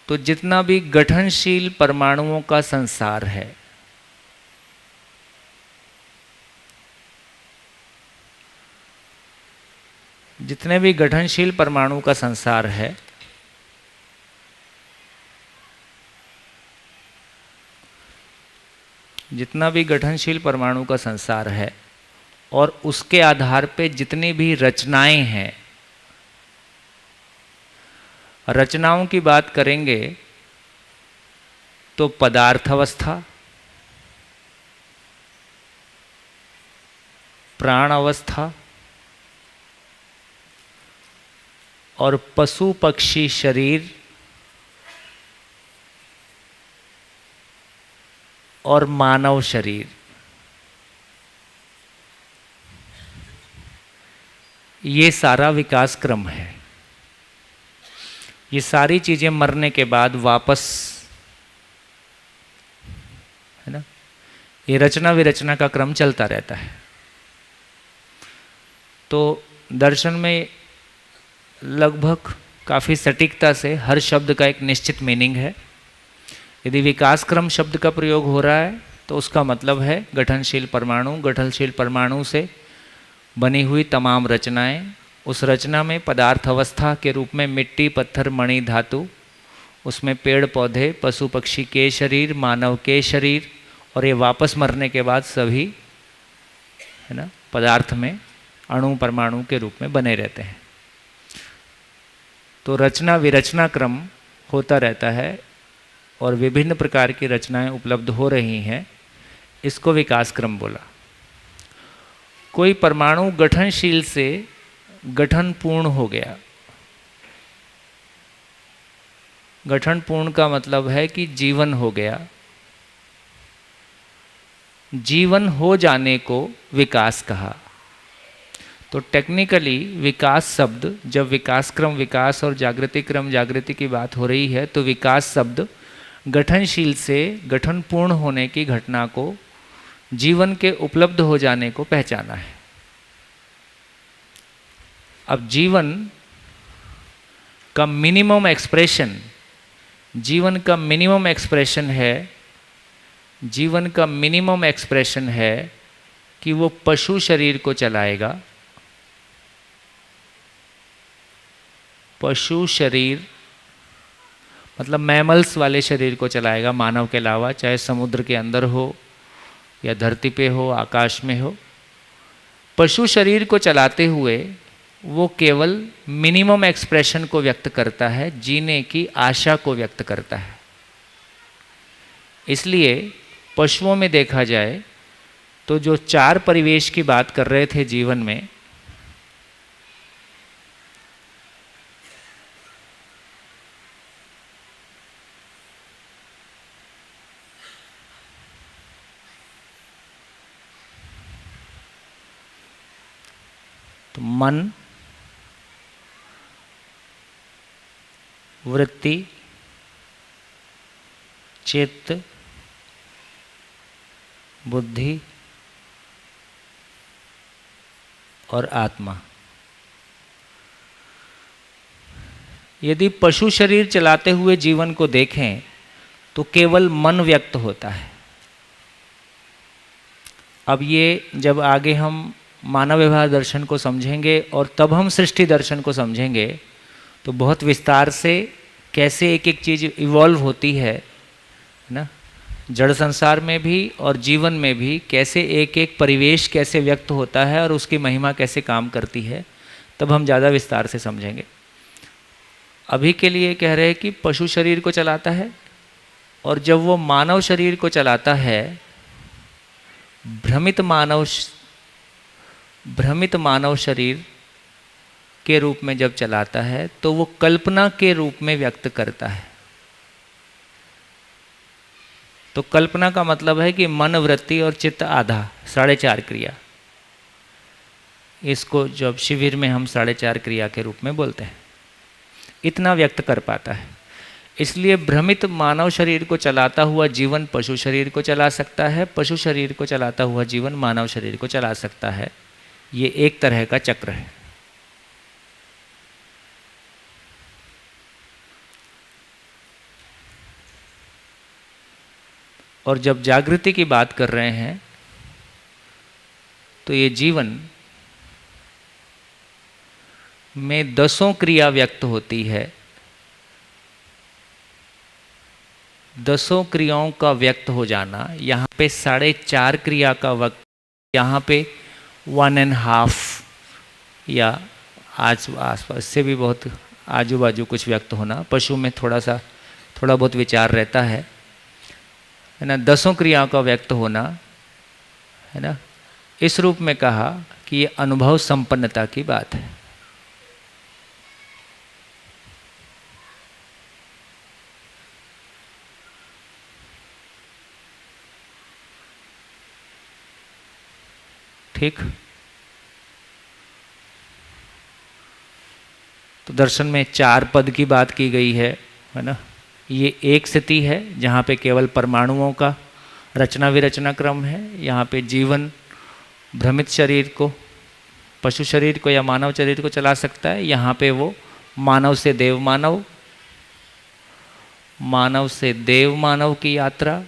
तो जितना भी गठनशील परमाणुओं का संसार है, जितने भी गठनशील परमाणु का संसार है, जितना भी गठनशील परमाणु का संसार है और उसके आधार पे जितनी भी रचनाएं हैं, रचनाओं की बात करेंगे तो पदार्थ अवस्था, प्राण अवस्था और पशु पक्षी शरीर और मानव शरीर, ये सारा विकास क्रम है। ये सारी चीज़ें मरने के बाद वापस, है ना, ये रचना विरचना का क्रम चलता रहता है। तो दर्शन में लगभग काफ़ी सटीकता से हर शब्द का एक निश्चित मीनिंग है। यदि विकास क्रम शब्द का प्रयोग हो रहा है तो उसका मतलब है गठनशील परमाणु, गठनशील परमाणु से बनी हुई तमाम रचनाएं, उस रचना में पदार्थ अवस्था के रूप में मिट्टी, पत्थर, मणि, धातु, उसमें पेड़ पौधे, पशु पक्षी के शरीर, मानव के शरीर, और ये वापस मरने के बाद सभी, है ना, पदार्थ में अणु परमाणु के रूप में बने रहते हैं। तो रचना विरचना क्रम होता रहता है और विभिन्न प्रकार की रचनाएं उपलब्ध हो रही हैं, इसको विकास क्रम बोला। कोई परमाणु गठनशील से गठन पूर्ण हो गया। गठन पूर्ण का मतलब है कि जीवन हो गया। जीवन हो जाने को विकास कहा। तो टेक्निकली विकास शब्द, जब विकास क्रम विकास और जागृति क्रम जागृति की बात हो रही है, तो विकास शब्द गठनशील से गठन पूर्ण होने की घटना को, जीवन के उपलब्ध हो जाने को पहचाना है। अब जीवन का मिनिमम एक्सप्रेशन, जीवन का मिनिमम एक्सप्रेशन है, जीवन का मिनिमम एक्सप्रेशन है कि वो पशु शरीर को चलाएगा। पशु शरीर मतलब मैमल्स वाले शरीर को चलाएगा, मानव के अलावा, चाहे समुद्र के अंदर हो या धरती पे हो, आकाश में हो। पशु शरीर को चलाते हुए वो केवल मिनिमम एक्सप्रेशन को व्यक्त करता है, जीने की आशा को व्यक्त करता है। इसलिए पशुओं में देखा जाए तो जो चार परिवेश की बात कर रहे थे जीवन में, तो मन, वृत्ति, चित्त, बुद्धि और आत्मा। यदि पशु शरीर चलाते हुए जीवन को देखें तो केवल मन व्यक्त होता है। अब ये जब आगे हम मानव व्यवहार दर्शन को समझेंगे और तब हम सृष्टि दर्शन को समझेंगे तो बहुत विस्तार से कैसे एक एक चीज़ इवॉल्व होती है ना, जड़ संसार में भी और जीवन में भी कैसे एक एक परिवेश कैसे व्यक्त होता है और उसकी महिमा कैसे काम करती है, तब हम ज़्यादा विस्तार से समझेंगे। अभी के लिए कह रहे हैं कि पशु शरीर को चलाता है, और जब वो मानव शरीर को चलाता है, भ्रमित मानव शरीर के रूप में जब चलाता है तो वो कल्पना के रूप में व्यक्त करता है। तो कल्पना का मतलब है कि मन, वृत्ति और चित्त आधा, 4.5 क्रिया। इसको जब शिविर में हम 4.5 क्रिया के रूप में बोलते हैं, इतना व्यक्त कर पाता है। इसलिए भ्रमित मानव शरीर को चलाता हुआ जीवन पशु शरीर को चला सकता है, पशु शरीर को चलाता हुआ जीवन मानव शरीर को चला सकता है। ये एक तरह का चक्र है। और जब जागृति की बात कर रहे हैं तो ये जीवन में 10 क्रिया व्यक्त होती है। 10 क्रियाओं का व्यक्त हो जाना, यहाँ पे 4.5 क्रिया का वक्त, यहाँ पे 1.5 या आसपास से भी बहुत आजू बाजू कुछ व्यक्त होना। पशु में थोड़ा बहुत विचार रहता है ना। 10 क्रियाओं का व्यक्त होना, है ना, इस रूप में कहा कि ये अनुभव संपन्नता की बात है। ठीक। तो दर्शन में 4 पद की बात की गई है ना। ये एक स्थिति है जहाँ पे केवल परमाणुओं का रचना विरचना क्रम है। यहाँ पे जीवन भ्रमित शरीर को, पशु शरीर को या मानव शरीर को चला सकता है। यहाँ पे वो मानव से देव मानव, मानव से देव मानव की यात्रा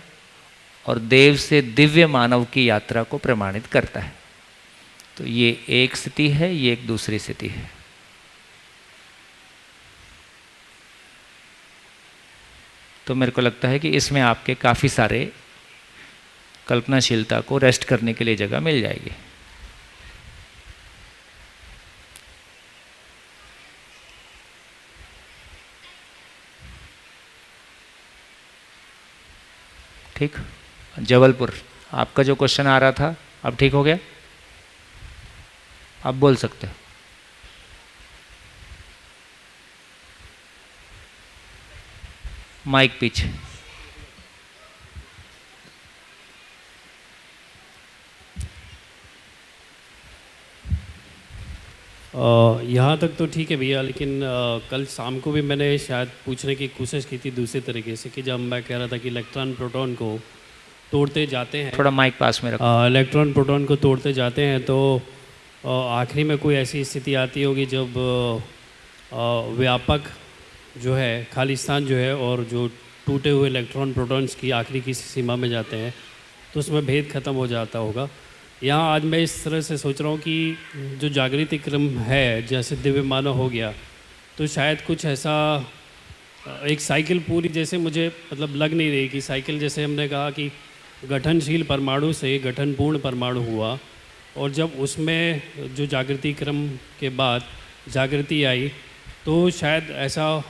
और देव से दिव्य मानव की यात्रा को प्रमाणित करता है। तो ये एक स्थिति है, ये एक दूसरी स्थिति है। तो मेरे को लगता है कि इसमें आपके काफ़ी सारे कल्पनाशीलता को रेस्ट करने के लिए जगह मिल जाएगी। ठीक। जबलपुर, आपका जो क्वेश्चन आ रहा था अब ठीक हो गया, आप बोल सकते हो। माइक पीछे। यहाँ तक तो ठीक है भैया, लेकिन कल शाम को भी मैंने शायद पूछने की कोशिश की थी दूसरे तरीके से, कि जब मैं कह रहा था कि इलेक्ट्रॉन प्रोटॉन को तोड़ते जाते हैं, थोड़ा माइक पास में रखो। इलेक्ट्रॉन प्रोटॉन को तोड़ते जाते हैं तो आखिरी में कोई ऐसी स्थिति आती होगी जब व्यापक जो है खालिस्तान जो है और जो टूटे हुए इलेक्ट्रॉन प्रोटॉन्स की आखिरी किसी सीमा में जाते हैं तो उसमें भेद खत्म हो जाता होगा। यहाँ आज मैं इस तरह से सोच रहा हूँ कि जो जागृति क्रम है, जैसे दिव्य मानव हो गया, तो शायद कुछ ऐसा एक साइकिल पूरी जैसे मुझे मतलब लग नहीं रही कि साइकिल, जैसे हमने कहा कि गठनशील परमाणु से गठनपूर्ण परमाणु हुआ, और जब उसमें जो जागृति क्रम के बाद जागृति आई तो शायद ऐसा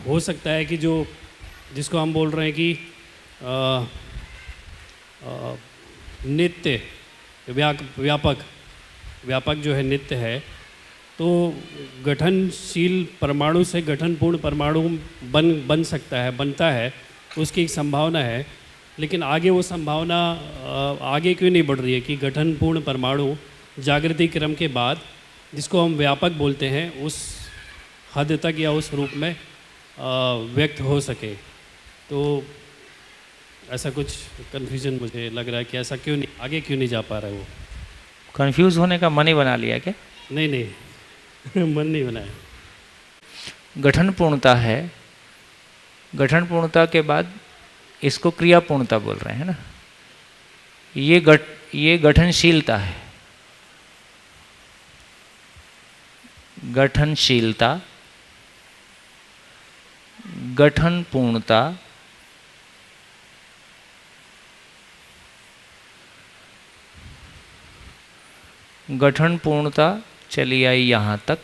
हो सकता है कि जो जिसको हम बोल रहे हैं कि नित्य व्यापक जो है नित्य है, तो गठनशील परमाणु से गठनपूर्ण परमाणु बन सकता है, बनता है, उसकी एक संभावना है। लेकिन आगे वो संभावना आगे क्यों नहीं बढ़ रही है कि गठनपूर्ण परमाणु जागृति क्रम के बाद, जिसको हम व्यापक बोलते हैं, उस हद तक या उस रूप में व्यक्त हो सके। तो ऐसा कुछ कन्फ्यूजन मुझे लग रहा है कि ऐसा क्यों नहीं, आगे क्यों नहीं जा पा रहा है वो। कंफ्यूज होने का मन ही बना लिया क्या? नहीं मन नहीं बनाया। गठन पूर्णता है, गठन पूर्णता के बाद इसको क्रिया पूर्णता बोल रहे हैं ना। ये गठनशीलता है, गठनशीलता, गठन पूर्णता, गठन पूर्णता चली आई यहाँ तक,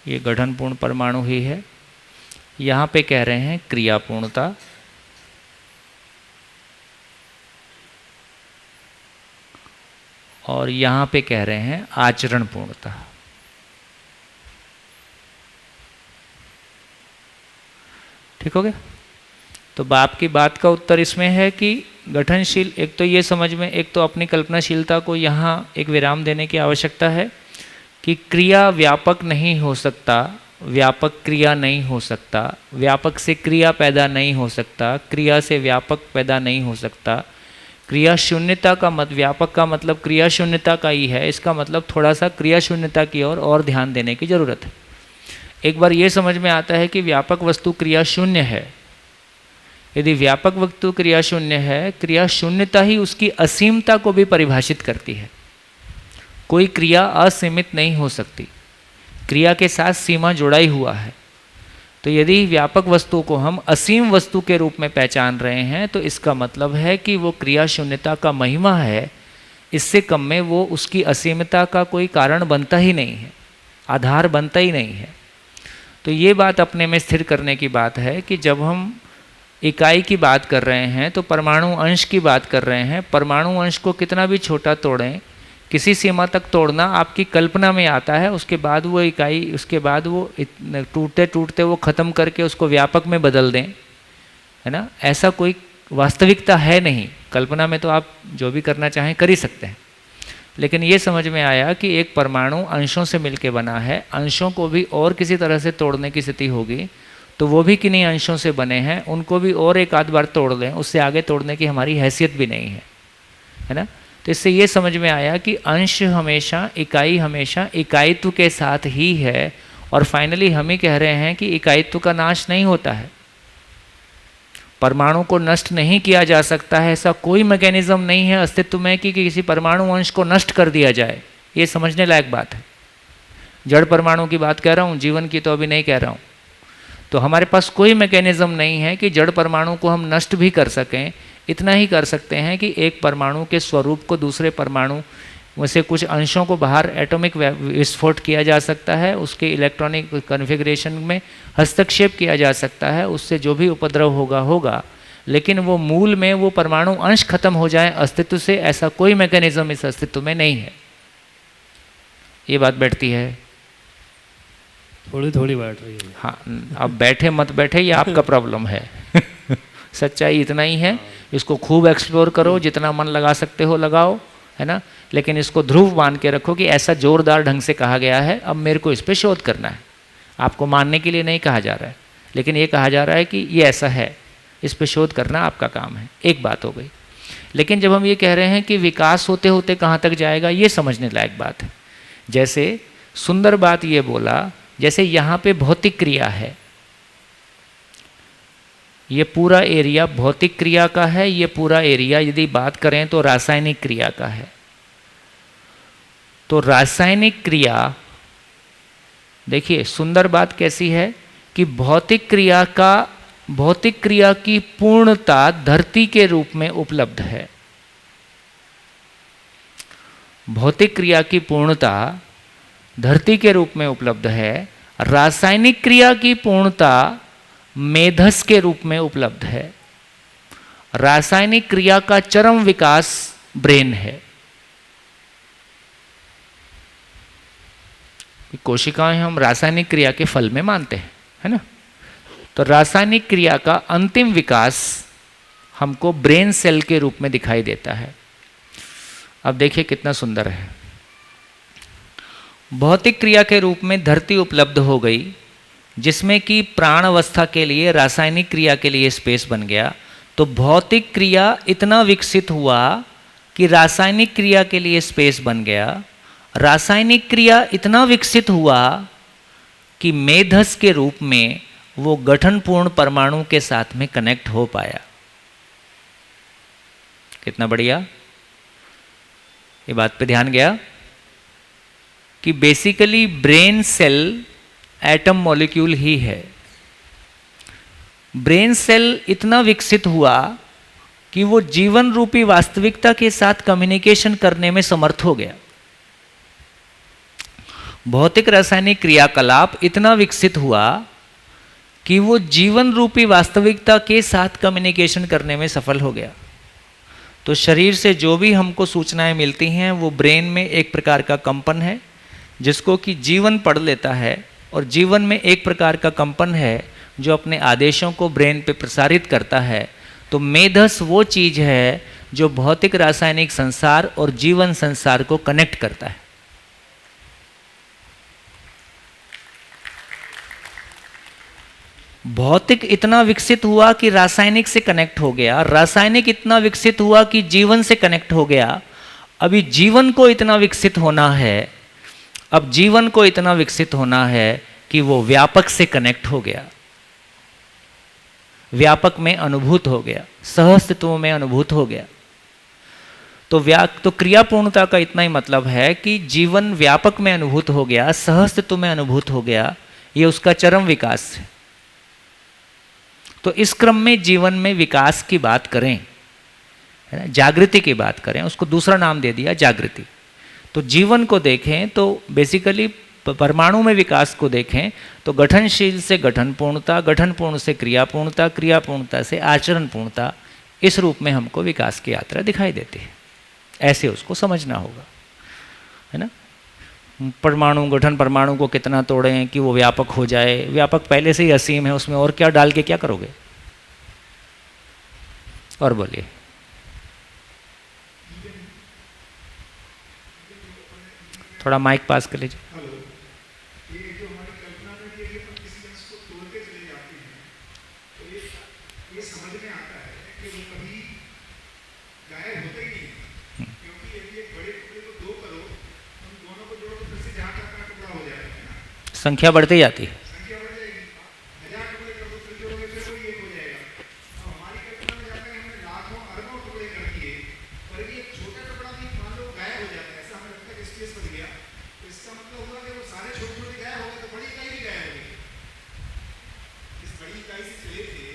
ये गठन पूर्ण परमाणु ही है। यहाँ पे कह रहे हैं क्रिया पूर्णता, और यहाँ पे कह रहे हैं आचरण पूर्णता। ठीक हो गया? तो बाप की बात का उत्तर इसमें है कि गठनशील, एक तो ये समझ में, एक तो अपनी कल्पनाशीलता को यहाँ एक विराम देने की आवश्यकता है कि क्रिया व्यापक नहीं हो सकता, व्यापक क्रिया नहीं हो सकता, व्यापक से क्रिया पैदा नहीं हो सकता, क्रिया से व्यापक पैदा नहीं हो सकता। क्रिया शून्यता का मत, व्यापक का मतलब क्रिया शून्यता का ही है। इसका मतलब थोड़ा सा क्रिया शून्यता की ओर और ध्यान देने की जरूरत है। एक बार ये समझ में आता है कि व्यापक वस्तु क्रिया शून्य है। यदि व्यापक वस्तु क्रिया शून्य है, क्रिया शून्यता ही उसकी असीमता को भी परिभाषित करती है। कोई क्रिया असीमित नहीं हो सकती, क्रिया के साथ सीमा जुड़ाई हुआ है। तो यदि व्यापक वस्तु को हम असीम वस्तु के रूप में पहचान रहे हैं तो इसका मतलब है कि वो क्रिया शून्यता का महिमा है। इससे कम में वो उसकी असीमता का कोई कारण बनता ही नहीं है, आधार बनता ही नहीं है। तो ये बात अपने में स्थिर करने की बात है कि जब हम इकाई की बात कर रहे हैं तो परमाणु अंश की बात कर रहे हैं। परमाणु अंश को कितना भी छोटा तोड़ें, किसी सीमा तक तोड़ना आपकी कल्पना में आता है। उसके बाद वो इकाई, उसके बाद वो टूटते टूटते वो ख़त्म करके उसको व्यापक में बदल दें, है ना। ऐसा कोई वास्तविकता है नहीं। कल्पना में तो आप जो भी करना चाहें कर ही सकते हैं। लेकिन ये समझ में आया कि एक परमाणु अंशों से मिलके बना है, अंशों को भी और किसी तरह से तोड़ने की स्थिति होगी तो वो भी किन्हीं अंशों से बने हैं, उनको भी और एक आध बार तोड़ लें, उससे आगे तोड़ने की हमारी हैसियत भी नहीं है ना। तो इससे ये समझ में आया कि अंश हमेशा इकाईत्व के साथ ही है, और फाइनली हम ही कह रहे हैं कि इकाईत्व का नाश नहीं होता है, परमाणु को नष्ट नहीं किया जा सकता है, ऐसा कोई मैकेनिज्म नहीं है अस्तित्व में कि किसी परमाणु अंश को नष्ट कर दिया जाए। ये समझने लायक बात है। जड़ परमाणु की बात कह रहा हूँ, जीवन की तो अभी नहीं कह रहा हूँ। तो हमारे पास कोई मैकेनिज्म नहीं है कि जड़ परमाणु को हम नष्ट भी कर सकें। इतना ही कर सकते हैं कि एक परमाणु के स्वरूप को दूसरे परमाणु में से कुछ अंशों को बाहर एटॉमिक विस्फोट किया जा सकता है, उसके इलेक्ट्रॉनिक कॉन्फ़िगरेशन में हस्तक्षेप किया जा सकता है, उससे जो भी उपद्रव होगा, लेकिन वो मूल में वो परमाणु अंश खत्म हो जाए अस्तित्व से, ऐसा कोई मैकेनिज्म इस अस्तित्व में नहीं है। ये बात बैठती है? थोड़ी थोड़ी बैठ रही है। हाँ, अब बैठे मत बैठे ये आपका प्रॉब्लम है। सच्चाई इतना ही है, इसको खूब एक्सप्लोर करो, जितना मन लगा सकते हो लगाओ, है ना, लेकिन इसको ध्रुव मान के रखो कि ऐसा जोरदार ढंग से कहा गया है, अब मेरे को इस पर शोध करना है। आपको मानने के लिए नहीं कहा जा रहा है, लेकिन ये कहा जा रहा है कि ये ऐसा है, इस पर शोध करना आपका काम है। एक बात हो गई। लेकिन जब हम ये कह रहे हैं कि विकास होते होते कहाँ तक जाएगा, ये समझने लायक बात है। जैसे सुंदर बात ये बोला, जैसे यहाँ पे भौतिक क्रिया है, ये पूरा एरिया भौतिक क्रिया का है, ये पूरा एरिया यदि बात करें तो रासायनिक क्रिया का है। तो रासायनिक क्रिया, देखिए सुंदर बात कैसी है कि भौतिक क्रिया की पूर्णता धरती के रूप में उपलब्ध है। भौतिक क्रिया की पूर्णता धरती के रूप में उपलब्ध है, रासायनिक क्रिया की पूर्णता मेधस के रूप में उपलब्ध है। रासायनिक क्रिया का चरम विकास ब्रेन है। कोशिकाएं हम रासायनिक क्रिया के फल में मानते हैं, है ना। तो रासायनिक क्रिया का अंतिम विकास हमको ब्रेन सेल के रूप में दिखाई देता है। अब देखिए कितना सुंदर है। भौतिक क्रिया के रूप में धरती उपलब्ध हो गई, जिसमें कि प्राण अवस्था के लिए रासायनिक क्रिया के लिए स्पेस बन गया। तो भौतिक क्रिया इतना विकसित हुआ कि रासायनिक क्रिया के लिए स्पेस बन गया। रासायनिक क्रिया इतना विकसित हुआ कि मेधस के रूप में वो गठनपूर्ण परमाणु के साथ में कनेक्ट हो पाया। कितना बढ़िया, ये बात पे ध्यान गया कि basically brain cell atom molecule ही है। ब्रेन सेल इतना विकसित हुआ कि वो जीवन रूपी वास्तविकता के साथ कम्युनिकेशन करने में समर्थ हो गया। भौतिक रासायनिक क्रियाकलाप इतना विकसित हुआ कि वो जीवन रूपी वास्तविकता के साथ कम्युनिकेशन करने में सफल हो गया। तो शरीर से जो भी हमको सूचनाएं मिलती हैं वो ब्रेन में एक प्रकार का कंपन है जिसको कि जीवन पढ़ लेता है, और जीवन में एक प्रकार का कंपन है जो अपने आदेशों को ब्रेन पे प्रसारित करता है। तो मेधस वो चीज़ है जो भौतिक रासायनिक संसार और जीवन संसार को कनेक्ट करता है। भौतिक इतना विकसित हुआ कि रासायनिक से कनेक्ट हो गया, रासायनिक इतना विकसित हुआ कि जीवन से कनेक्ट हो गया। अभी जीवन को इतना विकसित होना है, अब जीवन को इतना विकसित होना है कि वो व्यापक से कनेक्ट हो गया, व्यापक में अनुभूत हो गया, सहअस्तित्व में अनुभूत हो गया। तो क्रियापूर्णता का इतना ही मतलब है कि जीवन व्यापक में अनुभूत हो गया, सहअस्तित्व में अनुभूत हो गया। ये उसका चरम विकास है। तो इस क्रम में जीवन में विकास की बात करें, है ना, जागृति की बात करें, उसको दूसरा नाम दे दिया जागृति। तो जीवन को देखें तो बेसिकली परमाणु में विकास को देखें तो गठनशील से गठनपूर्णता, गठनपूर्ण से क्रियापूर्णता, क्रियापूर्णता से आचरण पूर्णता, इस रूप में हमको विकास की यात्रा दिखाई देती है। ऐसे उसको समझना होगा, है ना। परमाणु, गठन परमाणु को कितना तोड़ें कि वो व्यापक हो जाए। व्यापक पहले से ही असीम है, उसमें और क्या डाल के क्या करोगे? और बोलिए। थोड़ा माइक पास कर लीजिए। हेलो, ये जो हमारी कल्पना में कि यदि अपन किसी अंश को तोड़ते चले जाते हैं तो ये समझ में आता है कि वो कभी गायब होता ही नहीं, क्योंकि यदि एक बड़े टुकड़े को दो करो उन दोनों को जोड़ो तो फिर से जहाँ का टुकड़ा हो जाएगा ना, संख्या बढ़ती जाती है। संख्या बढ़ जाएगी। 1000 टुकड़े कर दो फिर जोड़ोगे फिर कोई एक हो जाएगा। अब हमारी कल्पना में जाकर हमने लाखों अरबों टुकड़े कर दिए, पर यदि एक छोटा टुकड़ा भी मान लो गायब हो जाता है, ऐसा हमें लगता है कि स्पेस बन गया, तो इसका मतलब हुआ कि वो सारे छोटे छोटे गायब हो गए तो बड़ी इकाई भी गायब हो गई। इस बड़ी इकाई से चले थे,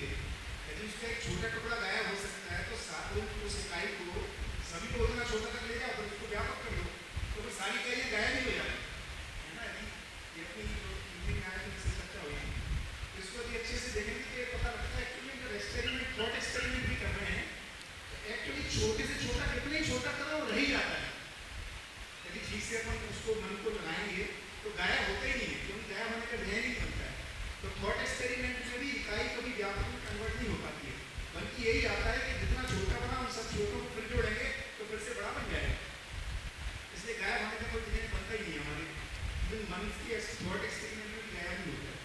यदि उसका एक छोटा टुकड़ा गायब हो सकता है तो उस इकाई को सभी को उतना छोटा तक ले जाओ, तो उसको व्यापक कर दो, तो फिर सारी इकाइयाँ गायब ही हो जाती है ना। यदि ये अपनी इवनिंग आए तो इससे चर्चा हुई, तो इसको यदि अच्छे से देखेंगे तो ये पता लगता है एक्चुअली जब एक्सपेरिमेंट थॉट एक्सपेरिमेंट भी कर रहे हैं तो एक्चुअली छोटे से छोटा कितना ही छोटा करो वो रह ही जाता है। यदि ठीक से अपन उसको मन को लगाएंगे तो गायब होते ही नहीं है, क्योंकि गायब होने का ढेर नहीं बनता है। तो थॉट एक्सपेरिमेंट में भी इकाई कभी व्यापक में कन्वर्ट नहीं हो पाती है, बल्कि यही आता है कि जितना छोटा बना उन सब छोटों को फिर जोड़ेंगे तो फिर से बड़ा बन जाएगा। इसलिए गायब होने का कोई ढेर बनता ही नहीं है हमारे इवन मन की थॉट एक्सपेरिमेंट में भी गायब नहीं होता है।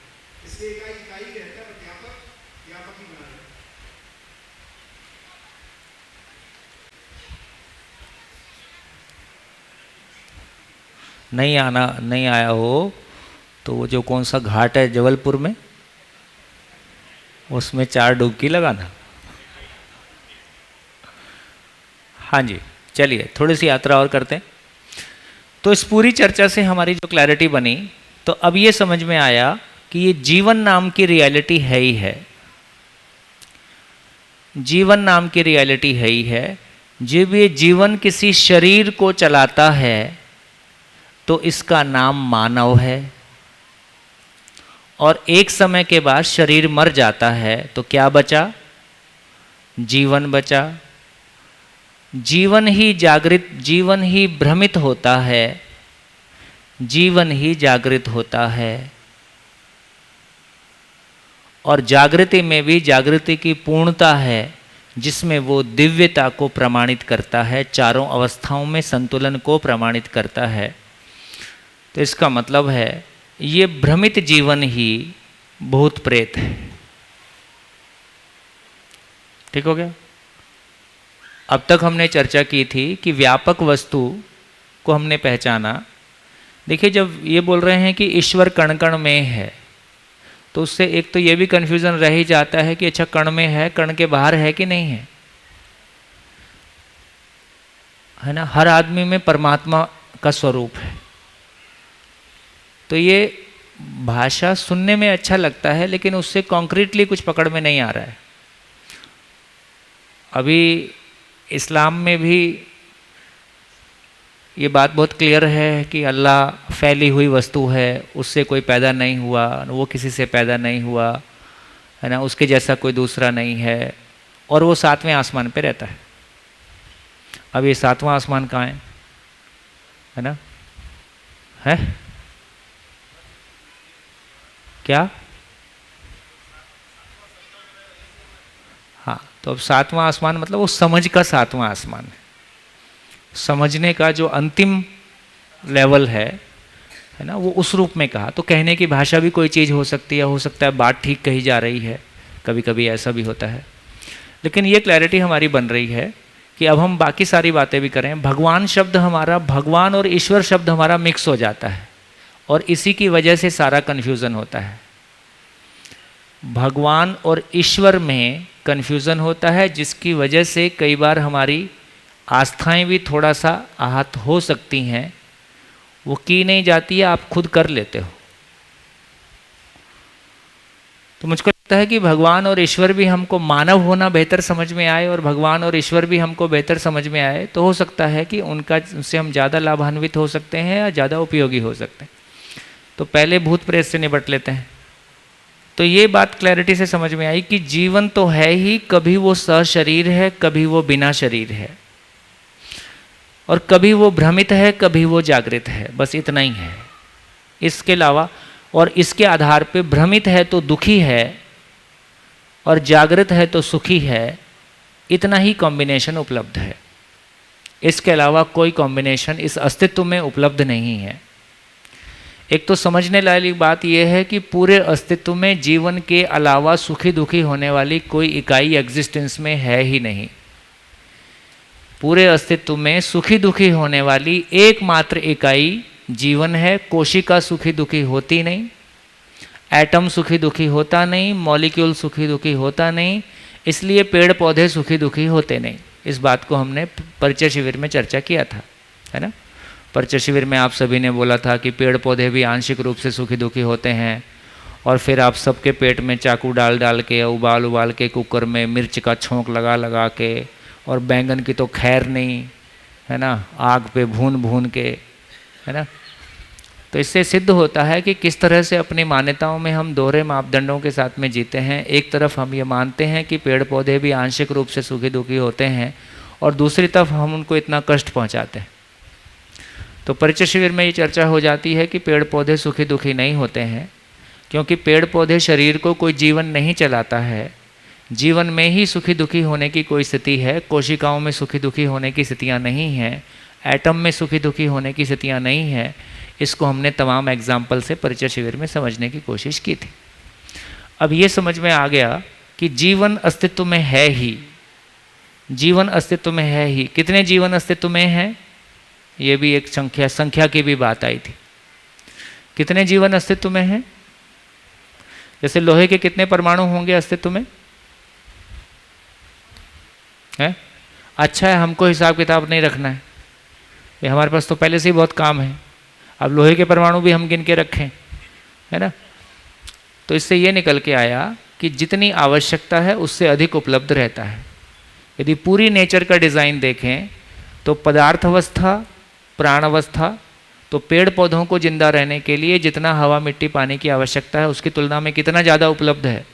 इसलिए इकाई इकाई रहता है, व्यापक व्यापक ही बना रहता है। नहीं आया हो तो वो जो कौन सा घाट है जबलपुर में, उसमें 4 डुबकी लगाना। हाँ जी, चलिए थोड़ी सी यात्रा और करते हैं। तो इस पूरी चर्चा से हमारी जो क्लैरिटी बनी, तो अब ये समझ में आया कि ये जीवन नाम की रियलिटी है ही है, जीवन नाम की रियलिटी है ही है। जब ये जीवन किसी शरीर को चलाता है तो इसका नाम मानव है, और एक समय के बाद शरीर मर जाता है तो क्या बचा? जीवन बचा। जीवन ही जागृत, जीवन ही भ्रमित होता है, जीवन ही जागृत होता है। और जागृति में भी जागृति की पूर्णता है, जिसमें वो दिव्यता को प्रमाणित करता है, चारों अवस्थाओं में संतुलन को प्रमाणित करता है। तो इसका मतलब है ये भ्रमित जीवन ही भूत प्रेत है। ठीक हो गया? अब तक हमने चर्चा की थी कि व्यापक वस्तु को हमने पहचाना। देखिए, जब ये बोल रहे हैं कि ईश्वर कण कण में है, तो उससे एक तो ये भी कन्फ्यूज़न रह ही जाता है कि अच्छा कण में है, कण के बाहर है कि नहीं है ना? हर आदमी में परमात्मा का स्वरूप है। तो ये भाषा सुनने में अच्छा लगता है, लेकिन उससे कॉन्क्रीटली कुछ पकड़ में नहीं आ रहा है। अभी इस्लाम में भी ये बात बहुत क्लियर है कि अल्लाह फैली हुई वस्तु है, उससे कोई पैदा नहीं हुआ, वो किसी से पैदा नहीं हुआ, है ना, उसके जैसा कोई दूसरा नहीं है, और वो 7वें आसमान पे रहता है। अब ये 7वां आसमान कहाँ है ना? है क्या? हाँ, तो अब 7वां आसमान मतलब वो समझ का 7वां आसमान है, समझने का जो अंतिम लेवल है ना, वो उस रूप में कहा। तो कहने की भाषा भी कोई चीज़ हो सकती है, हो सकता है बात ठीक कही जा रही है, कभी कभी ऐसा भी होता है। लेकिन ये क्लैरिटी हमारी बन रही है कि अब हम बाकी सारी बातें भी करें। भगवान शब्द हमारा, भगवान और ईश्वर शब्द हमारा मिक्स हो जाता है, और इसी की वजह से सारा कन्फ्यूज़न होता है। भगवान और ईश्वर में कन्फ्यूज़न होता है, जिसकी वजह से कई बार हमारी आस्थाएं भी थोड़ा सा आहत हो सकती हैं। वो की नहीं जाती है, आप खुद कर लेते हो। तो मुझको लगता है कि भगवान और ईश्वर भी हमको मानव होना बेहतर समझ में आए, और भगवान और ईश्वर भी हमको बेहतर समझ में आए, तो हो सकता है कि उनसे हम ज़्यादा लाभान्वित हो सकते हैं या ज़्यादा उपयोगी हो सकते हैं। तो पहले भूत प्रेत से निपट लेते हैं। तो ये बात क्लैरिटी से समझ में आई कि जीवन तो है ही, कभी वो सशरीर है, कभी वो बिना शरीर है, और कभी वो भ्रमित है, कभी वो जागृत है, बस इतना ही है। इसके अलावा, और इसके आधार पे भ्रमित है तो दुखी है, और जागृत है तो सुखी है, इतना ही कॉम्बिनेशन उपलब्ध है। इसके अलावा कोई कॉम्बिनेशन इस अस्तित्व में उपलब्ध नहीं है। एक तो समझने वाली बात यह है कि पूरे अस्तित्व में जीवन के अलावा सुखी दुखी होने वाली कोई इकाई एग्जिस्टेंस में है ही नहीं। पूरे अस्तित्व में सुखी दुखी होने वाली एकमात्र इकाई जीवन है। कोशिका सुखी दुखी होती नहीं, एटम सुखी दुखी होता नहीं, मॉलिक्यूल सुखी दुखी होता नहीं, इसलिए पेड़ पौधे सुखी दुखी होते नहीं। इस बात को हमने परिचय शिविर में चर्चा किया था, है ना। परिचय शिविर में आप सभी ने बोला था कि पेड़ पौधे भी आंशिक रूप से सुखी दुखी होते हैं, और फिर आप सबके पेट में चाकू डाल डाल के, उबाल के, कुकर में मिर्च का छोंक लगा लगा के, और बैंगन की तो खैर नहीं, है ना, आग पे भून भून के, है ना। तो इससे सिद्ध होता है कि किस तरह से अपनी मान्यताओं में हम दोहरे मापदंडों के साथ में जीते हैं। एक तरफ हम ये मानते हैं कि पेड़ पौधे भी आंशिक रूप से सुखी दुखी होते हैं, और दूसरी तरफ हम उनको इतना कष्ट पहुंचाते हैं। तो परिचय शिविर में ये चर्चा हो जाती है कि पेड़ पौधे सुखी दुखी नहीं होते हैं, क्योंकि पेड़ पौधे शरीर को कोई जीवन नहीं चलाता है। जीवन में ही सुखी दुखी होने की कोई स्थिति है, कोशिकाओं में सुखी दुखी होने की स्थितियाँ नहीं हैं, एटम में सुखी दुखी होने की स्थितियाँ नहीं हैं। इसको हमने तमाम एग्जाम्पल से परिचय शिविर में समझने की कोशिश की थी। अब ये समझ में आ गया कि जीवन अस्तित्व में है ही, जीवन अस्तित्व में है ही। कितने जीवन अस्तित्व में हैं, ये भी एक संख्या की भी बात आई थी। कितने जीवन अस्तित्व में हैं? जैसे लोहे के कितने परमाणु होंगे अस्तित्व में, है? अच्छा है, हमको हिसाब किताब नहीं रखना है, ये हमारे पास तो पहले से ही बहुत काम है। अब लोहे के परमाणु भी हम गिन के रखें, है ना। तो इससे ये निकल के आया कि जितनी आवश्यकता है उससे अधिक उपलब्ध रहता है। यदि पूरी नेचर का डिज़ाइन देखें तो पदार्थ अवस्था, प्राण अवस्था, तो पेड़ पौधों को जिंदा रहने के लिए जितना हवा मिट्टी पानी की आवश्यकता है उसकी तुलना में कितना ज़्यादा उपलब्ध है,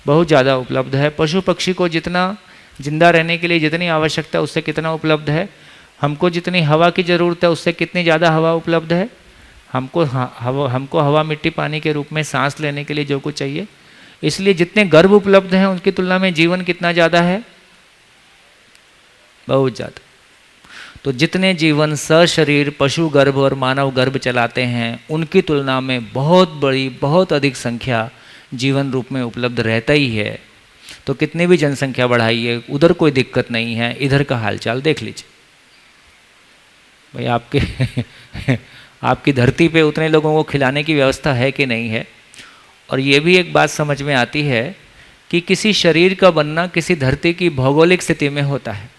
बहुत ज़्यादा उपलब्ध है। पशु पक्षी को जितना जिंदा रहने के लिए जितनी आवश्यकता है उससे कितना उपलब्ध है। हमको जितनी हवा की ज़रूरत है उससे कितनी ज़्यादा हवा उपलब्ध है। हमको हवा मिट्टी पानी के रूप में सांस लेने के लिए जो कुछ चाहिए, इसलिए जितने गर्भ उपलब्ध हैं उनकी तुलना में जीवन कितना ज़्यादा है, बहुत ज़्यादा। तो जितने जीवन सशरीर पशु गर्भ और मानव गर्भ चलाते हैं उनकी तुलना में बहुत बड़ी, बहुत अधिक संख्या जीवन रूप में उपलब्ध रहता ही है। तो कितनी भी जनसंख्या बढ़ाइए, उधर कोई दिक्कत नहीं है, इधर का हालचाल देख लीजिए भाई। आपकी धरती पे उतने लोगों को खिलाने की व्यवस्था है कि नहीं है। और ये भी एक बात समझ में आती है कि किसी शरीर का बनना किसी धरती की भौगोलिक स्थिति में होता है,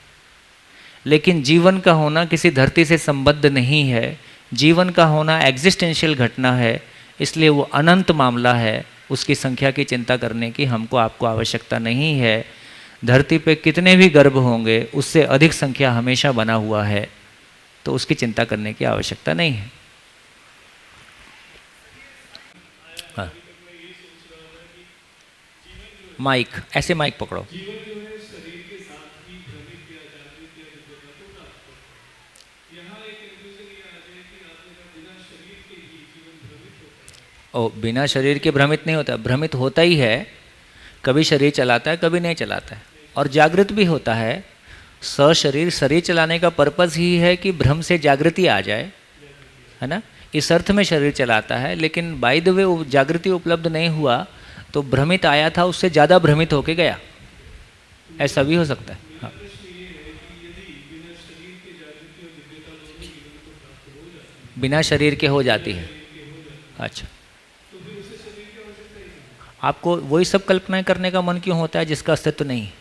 लेकिन जीवन का होना किसी धरती से संबद्ध नहीं है। जीवन का होना एग्जिस्टेंशियल घटना है, इसलिए वो अनंत मामला है। उसकी संख्या की चिंता करने की हमको आपको आवश्यकता नहीं है। धरती पे कितने भी गर्भ होंगे उससे अधिक संख्या हमेशा बना हुआ है, तो उसकी चिंता करने की आवश्यकता नहीं है। हाँ, माइक ऐसे माइक पकड़ो। ओ, बिना शरीर के भ्रमित नहीं होता, भ्रमित होता ही है। कभी शरीर चलाता है, कभी नहीं चलाता है, और जागृत भी होता है। सशरीर शरीर चलाने का पर्पस ही है कि भ्रम से जागृति आ जाए, है ना। इस अर्थ में शरीर चलाता है, लेकिन बाय द वे जागृति उपलब्ध नहीं हुआ तो भ्रमित आया था, उससे ज़्यादा भ्रमित होके गया, ऐसा भी हो सकता है। हाँ। बिना शरीर के हो जाती है। अच्छा, आपको वही सब कल्पनाएं करने का मन क्यों होता है जिसका अस्तित्व नहीं है?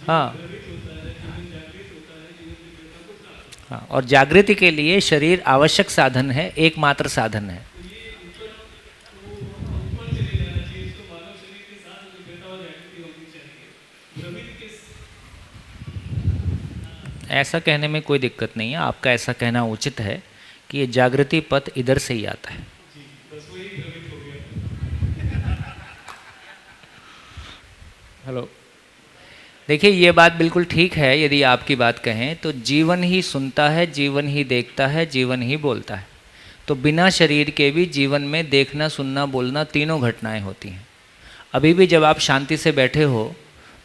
हाँ हाँ, और जागृति के लिए शरीर आवश्यक साधन है, एकमात्र साधन है। ऐसा कहने में कोई दिक्कत नहीं है, आपका ऐसा कहना उचित है कि ये जागृति पथ इधर से ही आता है। हेलो, देखिए ये बात बिल्कुल ठीक है। यदि आपकी बात कहें तो जीवन ही सुनता है, जीवन ही देखता है, जीवन ही बोलता है। तो बिना शरीर के भी जीवन में देखना, सुनना, बोलना तीनों घटनाएं होती हैं। अभी भी जब आप शांति से बैठे हो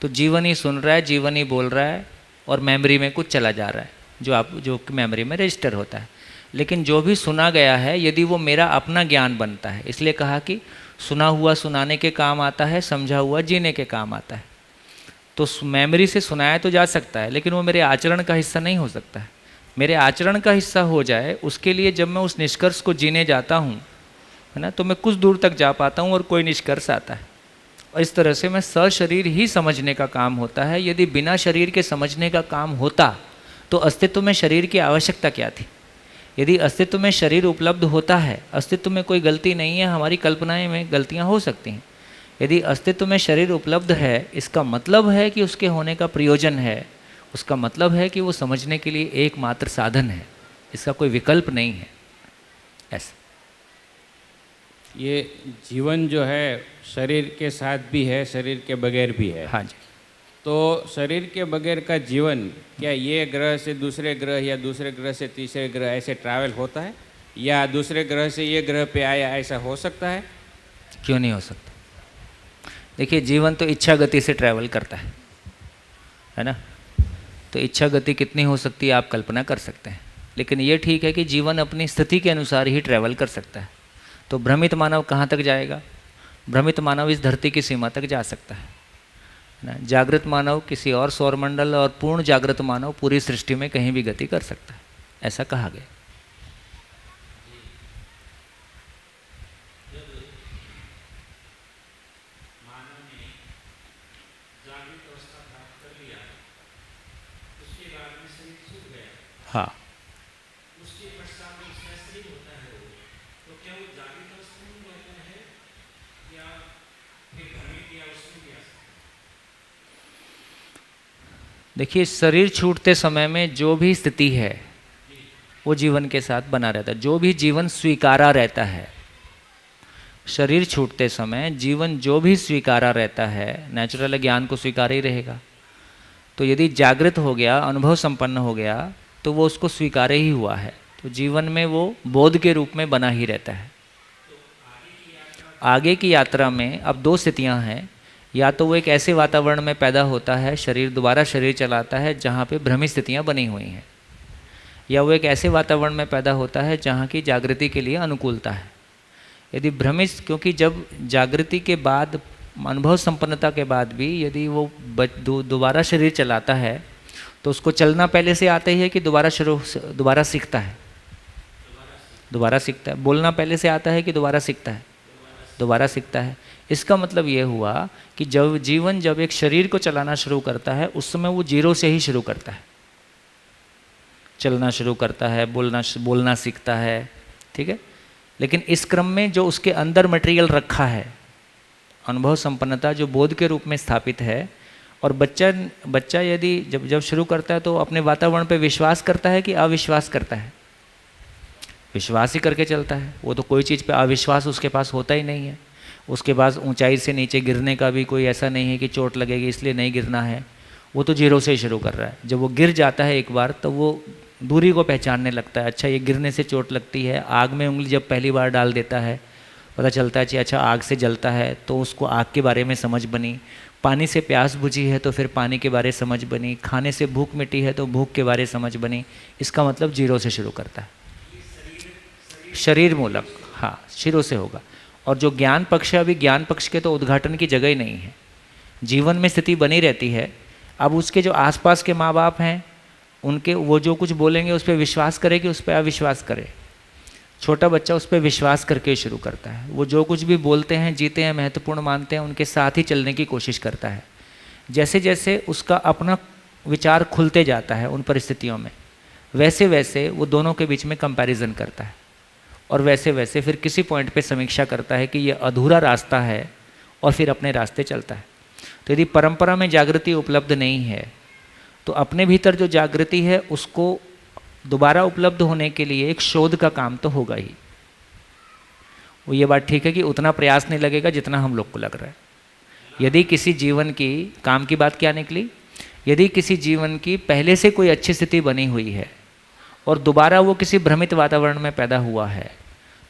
तो जीवन ही सुन रहा है, जीवन ही बोल रहा है और मेमोरी में कुछ चला जा रहा है जो मेमोरी में रजिस्टर होता है। लेकिन जो भी सुना गया है यदि वो मेरा अपना ज्ञान बनता है, इसलिए कहा कि सुना हुआ सुनाने के काम आता है, समझा हुआ जीने के काम आता है। तो मेमोरी से सुनाया तो जा सकता है लेकिन वो मेरे आचरण का हिस्सा नहीं हो सकता है। मेरे आचरण का हिस्सा हो जाए उसके लिए जब मैं उस निष्कर्ष को जीने जाता हूँ, है ना, तो मैं कुछ दूर तक जा पाता हूँ और कोई निष्कर्ष आता है। और इस तरह से मैं सशरीर ही समझने का काम होता है। यदि बिना शरीर के समझने का काम होता तो अस्तित्व में शरीर की आवश्यकता क्या थी? यदि अस्तित्व में शरीर उपलब्ध होता है, अस्तित्व में कोई गलती नहीं है, हमारी कल्पनाएं में गलतियां हो सकती हैं। यदि अस्तित्व में शरीर उपलब्ध है, इसका मतलब है कि उसके होने का प्रयोजन है, उसका मतलब है कि वो समझने के लिए एकमात्र साधन है, इसका कोई विकल्प नहीं है। ऐसा ये जीवन जो है शरीर के साथ भी है, शरीर के बगैर भी है। हाँ जी। तो शरीर के बगैर का जीवन क्या ये ग्रह से दूसरे ग्रह या दूसरे ग्रह से तीसरे ग्रह ऐसे ट्रैवल होता है, या दूसरे ग्रह से ये ग्रह पे आया, ऐसा हो सकता है? क्यों नहीं हो सकता? देखिए, जीवन तो इच्छा गति से ट्रैवल करता है ना। तो इच्छा गति कितनी हो सकती है आप कल्पना कर सकते हैं। लेकिन ये ठीक है कि जीवन अपनी स्थिति के अनुसार ही ट्रैवल कर सकता है। तो भ्रमित मानव कहाँ तक जाएगा? भ्रमित मानव इस धरती की सीमा तक जा सकता है ना। जागृत मानव किसी और सौरमंडल और पूर्ण जागृत मानव पूरी सृष्टि में कहीं भी गति कर सकता है, ऐसा कहा गया। हाँ, देखिए, शरीर छूटते समय में जो भी स्थिति है वो जीवन के साथ बना रहता है, जो भी जीवन स्वीकारा रहता है। शरीर छूटते समय जीवन जो भी स्वीकारा रहता है, नेचुरल ज्ञान को स्वीकार ही रहेगा। तो यदि जागृत हो गया, अनुभव संपन्न हो गया, तो वो उसको स्वीकार ही हुआ है। तो जीवन में वो बोध के रूप में बना ही रहता है। आगे की यात्रा में अब दो स्थितियां हैं। या तो वो एक ऐसे वातावरण में पैदा होता है, शरीर दोबारा शरीर चलाता है जहाँ पे भ्रमित स्थितियाँ बनी हुई हैं, या वो एक ऐसे वातावरण में पैदा होता है जहाँ की जागृति के लिए अनुकूलता है। यदि भ्रमित, क्योंकि जब जागृति के बाद, अनुभव संपन्नता के बाद भी यदि वो दोबारा शरीर चलाता है तो उसको चलना पहले से आता ही है कि दोबारा सीखता है? दोबारा सीखता है। बोलना पहले से आता है कि दोबारा सीखता है? दोबारा सीखता है। इसका मतलब ये हुआ कि जब जीवन जब एक शरीर को चलाना शुरू करता है उस समय वो जीरो से ही शुरू करता है, चलना शुरू करता है, बोलना सीखता है, ठीक है। लेकिन इस क्रम में जो उसके अंदर मटेरियल रखा है, अनुभव संपन्नता जो बोध के रूप में स्थापित है, और बच्चा यदि जब शुरू करता है तो अपने वातावरण पे विश्वास करता है कि अविश्वास करता है? विश्वास ही करके चलता है। वो तो कोई चीज़ पे अविश्वास उसके पास होता ही नहीं है। उसके पास ऊंचाई से नीचे गिरने का भी कोई ऐसा नहीं है कि चोट लगेगी इसलिए नहीं गिरना है। वो तो जीरो से ही शुरू कर रहा है। जब वो गिर जाता है एक बार तो वो दूरी को पहचानने लगता है। अच्छा, ये गिरने से चोट लगती है। आग में उंगली जब पहली बार डाल देता है पता चलता है कि अच्छा आग से जलता है, तो उसको आग के बारे में समझ बनी। पानी से प्यास बुझी है तो फिर पानी के बारे समझ बनी। खाने से भूख मिटी है तो भूख के बारे समझ बनी। इसका मतलब जीरो से शुरू करता है, शरीर मूलक। हाँ, शुरू से होगा। और जो ज्ञान पक्ष है, अभी ज्ञान पक्ष के तो उद्घाटन की जगह ही नहीं है। जीवन में स्थिति बनी रहती है। अब उसके जो आसपास के माँ बाप हैं उनके वो जो कुछ बोलेंगे उस पर विश्वास करे कि उस पर अविश्वास करे। छोटा बच्चा उस पर विश्वास करके शुरू करता है। वो जो कुछ भी बोलते हैं, जीते हैं, महत्वपूर्ण मानते हैं, उनके साथ ही चलने की कोशिश करता है। जैसे जैसे उसका अपना विचार खुलते जाता है उन परिस्थितियों में, वैसे वैसे वो दोनों के बीच में कंपैरिजन करता है, और वैसे वैसे फिर किसी पॉइंट पे समीक्षा करता है कि ये अधूरा रास्ता है, और फिर अपने रास्ते चलता है। तो यदि परंपरा में जागृति उपलब्ध नहीं है तो अपने भीतर जो जागृति है उसको दोबारा उपलब्ध होने के लिए एक शोध का काम तो होगा ही। वो ये बात ठीक है कि उतना प्रयास नहीं लगेगा जितना हम लोग को लग रहा है। यदि किसी जीवन की, काम की बात क्या निकली, यदि किसी जीवन की पहले से कोई अच्छी स्थिति बनी हुई है और दोबारा वो किसी भ्रमित वातावरण में पैदा हुआ है,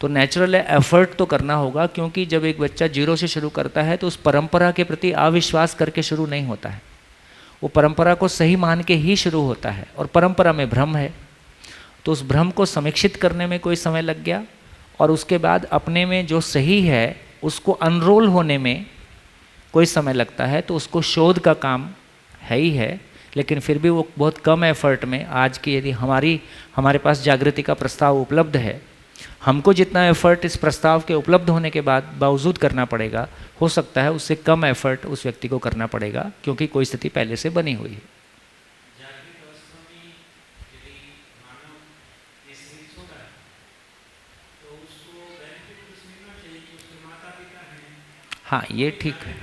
तो नेचुरल एफर्ट तो करना होगा, क्योंकि जब एक बच्चा जीरो से शुरू करता है तो उस परंपरा के प्रति अविश्वास करके शुरू नहीं होता है, वो परंपरा को सही मान के ही शुरू होता है, और परंपरा में भ्रम है। तो उस भ्रम को समीक्षित करने में कोई समय लग गया, और उसके बाद अपने में जो सही है उसको अनरोल होने में कोई समय लगता है। तो उसको शोध का काम है ही है, लेकिन फिर भी वो बहुत कम एफर्ट में, आज की यदि हमारे पास जागृति का प्रस्ताव उपलब्ध है, हमको जितना एफर्ट इस प्रस्ताव के उपलब्ध होने के बाद बावजूद करना पड़ेगा, हो सकता है उससे कम एफर्ट उस व्यक्ति को करना पड़ेगा, क्योंकि कोई स्थिति पहले से बनी हुई है। हाँ, ये ठीक है।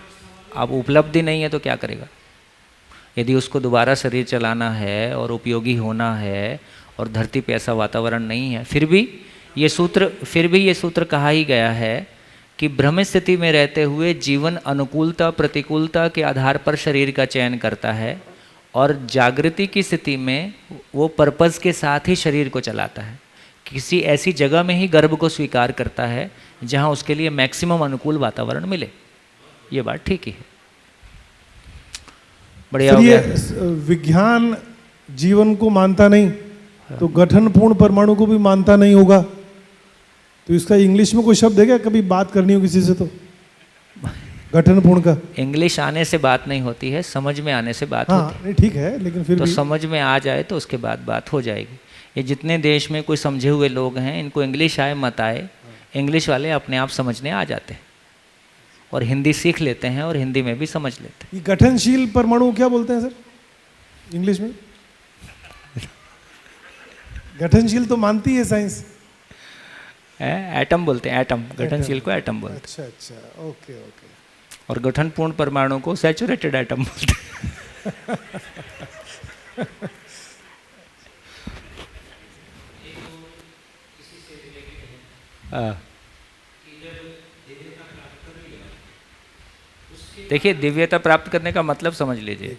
अब उपलब्धि नहीं है तो क्या करेगा? यदि उसको दोबारा शरीर चलाना है और उपयोगी होना है और धरती पे ऐसा वातावरण नहीं है, फिर भी ये सूत्र कहा ही गया है कि ब्रह्म स्थिति में रहते हुए जीवन अनुकूलता प्रतिकूलता के आधार पर शरीर का चयन करता है, और जागृति की स्थिति में वो पर्पज़ के साथ ही शरीर को चलाता है। किसी ऐसी जगह में ही गर्भ को स्वीकार करता है जहाँ उसके लिए मैक्सिमम अनुकूल वातावरण मिले। ये बात ठीक ही है। बढ़िया हो गया। विज्ञान जीवन को मानता नहीं तो गठन पूर्ण परमाणु को भी मानता नहीं होगा, तो इसका इंग्लिश में कोई शब्द है क्या? कभी बात करनी हो किसी से तो गठन पूर्ण का। इंग्लिश आने से बात नहीं होती है, समझ में आने से बात होती है। नहीं ठीक है, लेकिन फिर तो भी समझ में आ जाए तो उसके बाद बात हो जाएगी। ये जितने देश में कोई समझे हुए लोग हैं, इनको इंग्लिश आए मत आए, इंग्लिश वाले अपने आप समझने आ जाते हैं, और हिंदी सीख लेते हैं और हिंदी में भी समझ लेते हैं। ये गठनशील परमाणु क्या बोलते हैं सर इंग्लिश में? गठनशील तो मानती है साइंस। एटम बोलते हैं, एटम। गठनशील को एटम बोलते हैं। अच्छा अच्छा, ओके ओके। और गठनपूर्ण परमाणु को सैचुरेटेड एटम बोलते हैं। देखिए, दिव्यता प्राप्त करने का मतलब समझ लीजिए।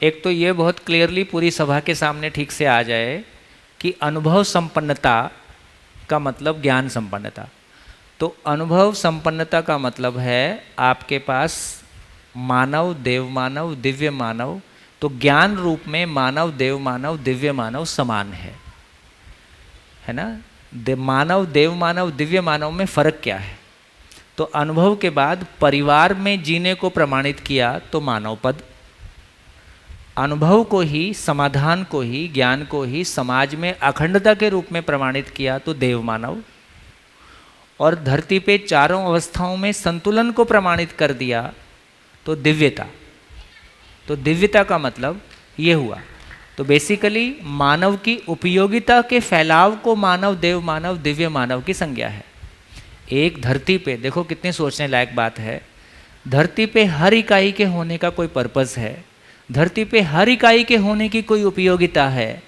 एक तो ये बहुत क्लियरली पूरी सभा के सामने ठीक से आ जाए कि अनुभव संपन्नता का मतलब ज्ञान संपन्नता। तो अनुभव संपन्नता का मतलब है आपके पास मानव, देव मानव, दिव्य मानव। तो ज्ञान रूप में मानव, देव मानव, दिव्य मानव समान है ना? मानव, देव मानव, दिव्य मानव में फर्क क्या है? तो अनुभव के बाद परिवार में जीने को प्रमाणित किया तो मानव पद, अनुभव को ही, समाधान को ही, ज्ञान को ही समाज में अखंडता के रूप में प्रमाणित किया तो देव मानव, और धरती पे चारों अवस्थाओं में संतुलन को प्रमाणित कर दिया तो दिव्यता। तो दिव्यता का मतलब ये हुआ। तो बेसिकली मानव की उपयोगिता के फैलाव को मानव, देव मानव, दिव्य मानव की संज्ञा है। एक धरती पे देखो कितनी सोचने लायक बात है, धरती पे हर इकाई के होने का कोई पर्पस है, धरती पे हर इकाई के होने की कोई उपयोगिता है,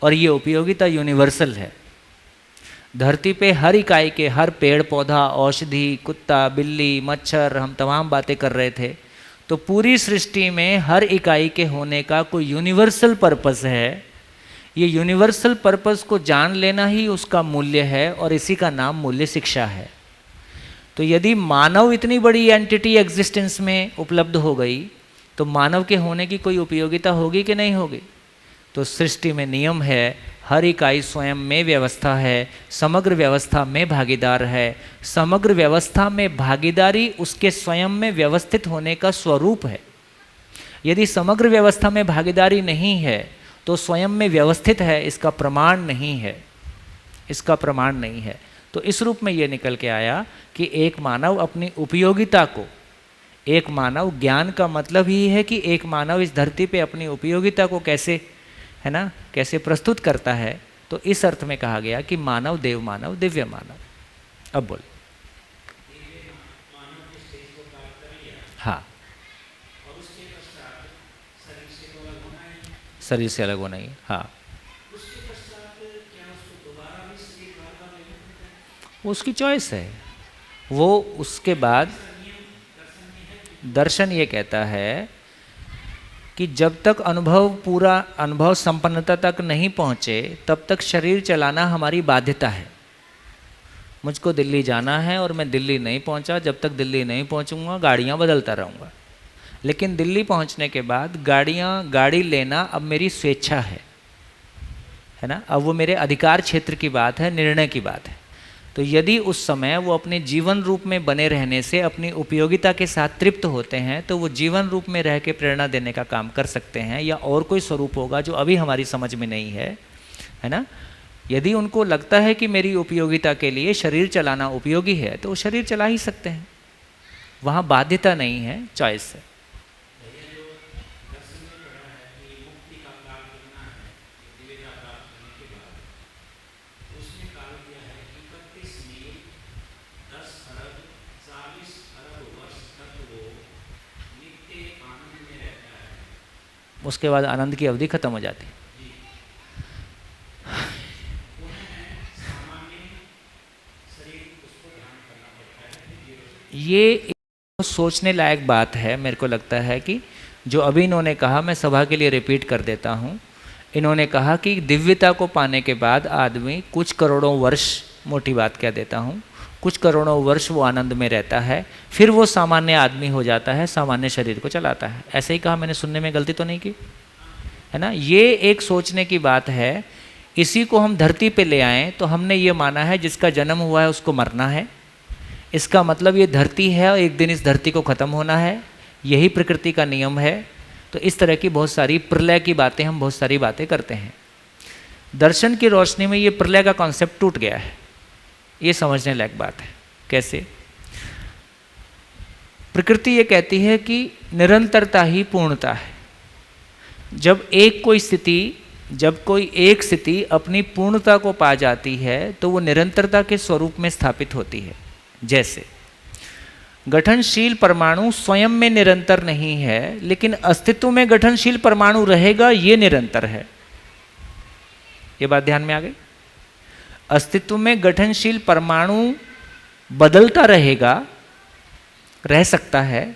और ये उपयोगिता यूनिवर्सल है। धरती पे हर इकाई के, हर पेड़ पौधा, औषधि, कुत्ता, बिल्ली, मच्छर, हम तमाम बातें कर रहे थे, तो पूरी सृष्टि में हर इकाई के होने का कोई यूनिवर्सल पर्पस है। ये यूनिवर्सल पर्पस को जान लेना ही उसका मूल्य है, और इसी का नाम मूल्य शिक्षा है। तो यदि मानव इतनी बड़ी एंटिटी एग्जिस्टेंस में उपलब्ध हो गई तो मानव के होने की कोई उपयोगिता होगी कि नहीं होगी? तो सृष्टि में नियम है, हर इकाई स्वयं में व्यवस्था है, समग्र व्यवस्था में भागीदार है। समग्र व्यवस्था में भागीदारी उसके स्वयं में व्यवस्थित होने का स्वरूप है। यदि समग्र व्यवस्था में भागीदारी नहीं है तो स्वयं में व्यवस्थित है, इसका प्रमाण नहीं है, इसका प्रमाण नहीं है। तो इस रूप में ये निकल के आया कि एक मानव अपनी उपयोगिता को, एक मानव, ज्ञान का मतलब ही है कि एक मानव इस धरती पे अपनी उपयोगिता को कैसे, है ना, कैसे प्रस्तुत करता है। तो इस अर्थ में कहा गया कि मानव, देव मानव, दिव्य मानव। अब बोल। हाँ, शरीर से अलग होना ही। हाँ, उसकी चॉइस है वो। उसके बाद दर्शन ये कहता है कि जब तक अनुभव संपन्नता तक नहीं पहुँचे तब तक शरीर चलाना हमारी बाध्यता है। मुझको दिल्ली जाना है और मैं दिल्ली नहीं पहुंचा, जब तक दिल्ली नहीं पहुंचूंगा गाड़ियां बदलता रहूंगा। लेकिन दिल्ली पहुंचने के बाद गाड़ी लेना अब मेरी स्वेच्छा है ना, अब वो मेरे अधिकार क्षेत्र की बात है, निर्णय की बात है। तो यदि उस समय वो अपने जीवन रूप में बने रहने से अपनी उपयोगिता के साथ तृप्त होते हैं तो वो जीवन रूप में रह के प्रेरणा देने का काम कर सकते हैं, या और कोई स्वरूप होगा जो अभी हमारी समझ में नहीं है ना। यदि उनको लगता है कि मेरी उपयोगिता के लिए शरीर चलाना उपयोगी है तो वो शरीर चला ही सकते हैं, वहाँ बाध्यता नहीं है, चॉइस है। उसके बाद आनंद की अवधि खत्म हो जाती है। ये सोचने लायक बात है। मेरे को लगता है कि जो अभी इन्होंने कहा, मैं सभा के लिए रिपीट कर देता हूँ। इन्होंने कहा कि दिव्यता को पाने के बाद आदमी कुछ करोड़ों वर्ष, मोटी बात कह देता हूँ, कुछ करोड़ों वर्ष वो आनंद में रहता है, फिर वो सामान्य आदमी हो जाता है, सामान्य शरीर को चलाता है। ऐसे ही कहा, मैंने सुनने में गलती तो नहीं की है ना। ये एक सोचने की बात है। इसी को हम धरती पे ले आएँ तो हमने ये माना है जिसका जन्म हुआ है उसको मरना है, इसका मतलब ये धरती है और एक दिन इस धरती को ख़त्म होना है, यही प्रकृति का नियम है। तो इस तरह की बहुत सारी प्रलय की बातें, हम बहुत सारी बातें करते हैं। दर्शन की रोशनी में ये प्रलय का कॉन्सेप्ट टूट गया है, ये समझने लायक बात है। कैसे? प्रकृति ये कहती है कि निरंतरता ही पूर्णता है। जब कोई एक स्थिति अपनी पूर्णता को पा जाती है तो वो निरंतरता के स्वरूप में स्थापित होती है। जैसे गठनशील परमाणु स्वयं में निरंतर नहीं है, लेकिन अस्तित्व में गठनशील परमाणु रहेगा, ये निरंतर है। ये बात ध्यान में आ गई? अस्तित्व में गठनशील परमाणु बदलता रहेगा, रह सकता है,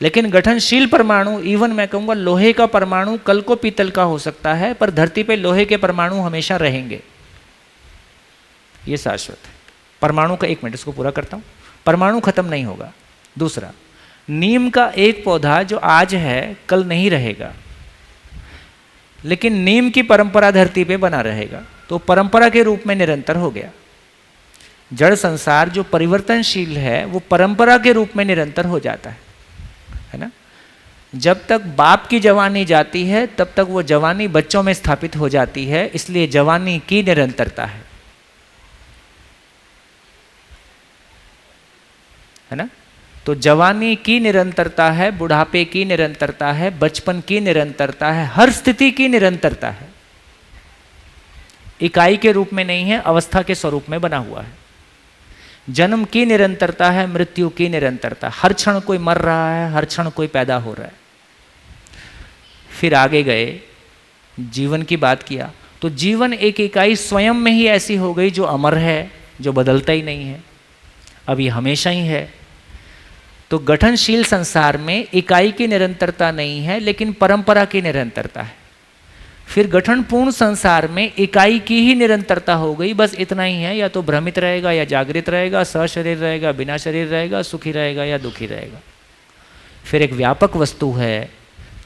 लेकिन गठनशील परमाणु, इवन मैं कहूँगा लोहे का परमाणु कल को पीतल का हो सकता है, पर धरती पे लोहे के परमाणु हमेशा रहेंगे, ये शाश्वत है। परमाणु का, एक मिनट इसको पूरा करता हूँ, परमाणु खत्म नहीं होगा। दूसरा, नीम का एक पौधा जो आज है कल नहीं रहेगा, लेकिन नीम की परंपरा धरती पे बना रहेगा, तो परंपरा के रूप में निरंतर हो गया। जड़ संसार जो परिवर्तनशील है वो परंपरा के रूप में निरंतर हो जाता है ना। जब तक बाप की जवानी जाती है तब तक वो जवानी बच्चों में स्थापित हो जाती है, इसलिए जवानी की निरंतरता है ना। तो जवानी की निरंतरता है, बुढ़ापे की निरंतरता है, बचपन की निरंतरता है, हर स्थिति की निरंतरता है। इकाई के रूप में नहीं है, अवस्था के स्वरूप में बना हुआ है। जन्म की निरंतरता है, मृत्यु की निरंतरता, हर क्षण कोई मर रहा है, हर क्षण कोई पैदा हो रहा है। फिर आगे गए, जीवन की बात किया, तो जीवन एक इकाई स्वयं में ही ऐसी हो गई जो अमर है, जो बदलता ही नहीं है, अब ये हमेशा ही है। तो गठनशील संसार में इकाई की निरंतरता नहीं है, लेकिन परंपरा की निरंतरता है। फिर गठनपूर्ण संसार में इकाई की ही निरंतरता हो गई, बस इतना ही है, या तो भ्रमित रहेगा या जागृत रहेगा, सशरीर रहेगा, बिना शरीर रहेगा, सुखी रहेगा या दुखी रहेगा। फिर एक व्यापक वस्तु है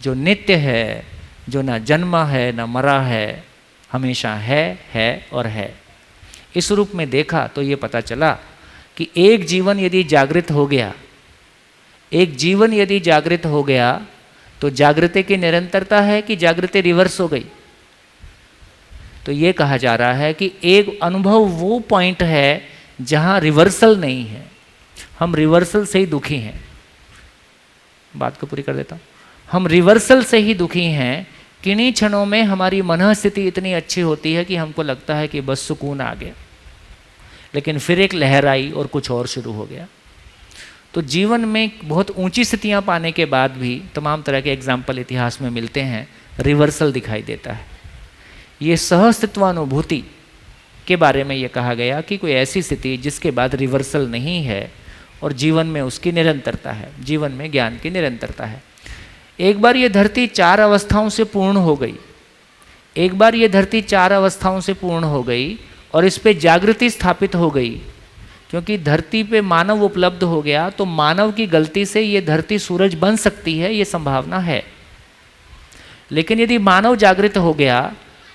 जो नित्य है, जो ना जन्मा है ना मरा है, हमेशा है और है। इस रूप में देखा तो ये पता चला कि एक जीवन यदि जागृत हो गया, तो जागृति की निरंतरता है कि जागृति रिवर्स हो गई। तो ये कहा जा रहा है कि एक अनुभव वो पॉइंट है जहां रिवर्सल नहीं है। हम रिवर्सल से ही दुखी हैं। बात को पूरी कर देता हूं। हम रिवर्सल से ही दुखी हैं। किन्हीं क्षणों में हमारी मन स्थिति इतनी अच्छी होती है कि हमको लगता है कि बस सुकून आ गया, लेकिन फिर एक लहर आई और कुछ और शुरू हो गया। तो जीवन में बहुत ऊंची स्थितियां पाने के बाद भी तमाम तरह के एग्जाम्पल इतिहास में मिलते हैं, रिवर्सल दिखाई देता है। ये सहअस्तित्वानुभूति के बारे में ये कहा गया कि कोई ऐसी स्थिति जिसके बाद रिवर्सल नहीं है और जीवन में उसकी निरंतरता है, जीवन में ज्ञान की निरंतरता है। एक बार ये धरती 4 अवस्थाओं से पूर्ण हो गई, एक बार ये धरती 4 अवस्थाओं से पूर्ण हो गई और इस पे जागृति स्थापित हो गई, क्योंकि धरती पे मानव उपलब्ध हो गया तो मानव की गलती से ये धरती सूरज बन सकती है, ये संभावना है। लेकिन यदि मानव जागृत हो गया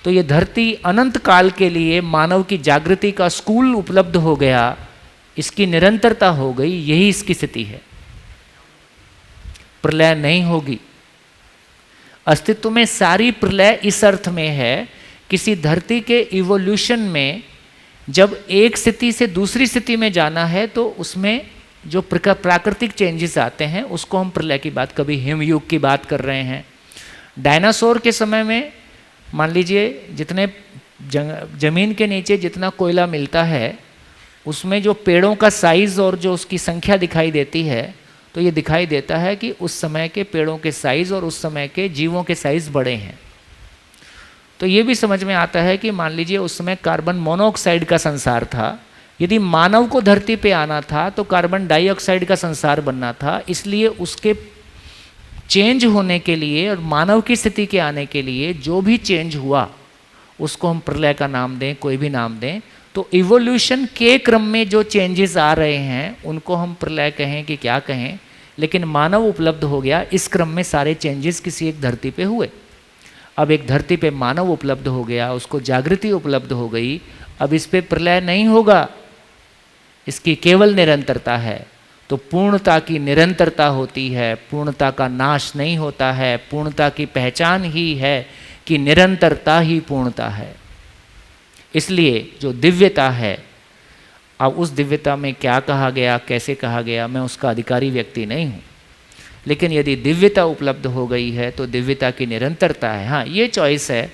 तो ये धरती अनंत काल के लिए मानव की जागृति का स्कूल उपलब्ध हो गया, इसकी निरंतरता हो गई, यही इसकी स्थिति है। प्रलय नहीं होगी। अस्तित्व में सारी प्रलय इस अर्थ में है, किसी धरती के इवोल्यूशन में जब एक स्थिति से दूसरी स्थिति में जाना है तो उसमें जो प्राकृतिक चेंजेस आते हैं उसको हम प्रलय की बात, कभी हिमयुग की बात कर रहे हैं। डायनासोर के समय में मान लीजिए जितने जमीन के नीचे जितना कोयला मिलता है उसमें जो पेड़ों का साइज़ और जो उसकी संख्या दिखाई देती है, तो ये दिखाई देता है कि उस समय के पेड़ों के साइज़ और उस समय के जीवों के साइज़ बड़े हैं। तो ये भी समझ में आता है कि मान लीजिए उस समय कार्बन मोनोऑक्साइड का संसार था, यदि मानव को धरती पे आना था तो कार्बन डाइऑक्साइड का संसार बनना था। इसलिए उसके चेंज होने के लिए और मानव की स्थिति के आने के लिए जो भी चेंज हुआ उसको हम प्रलय का नाम दें, कोई भी नाम दें, तो इवोल्यूशन के क्रम में जो चेंजेस आ रहे हैं उनको हम प्रलय कहें कि क्या कहें, लेकिन मानव उपलब्ध हो गया, इस क्रम में सारे चेंजेस किसी एक धरती पे हुए। अब एक धरती पे मानव उपलब्ध हो गया, उसको जागृति उपलब्ध हो गई, अब इस पे प्रलय नहीं होगा, इसकी केवल निरंतरता है। तो पूर्णता की निरंतरता होती है, पूर्णता का नाश नहीं होता है। पूर्णता की पहचान ही है कि निरंतरता ही पूर्णता है। इसलिए जो दिव्यता है, अब उस दिव्यता में क्या कहा गया, कैसे कहा गया, मैं उसका अधिकारी व्यक्ति नहीं हूँ, लेकिन यदि दिव्यता उपलब्ध हो गई है तो दिव्यता की निरंतरता है। हाँ, ये चॉइस है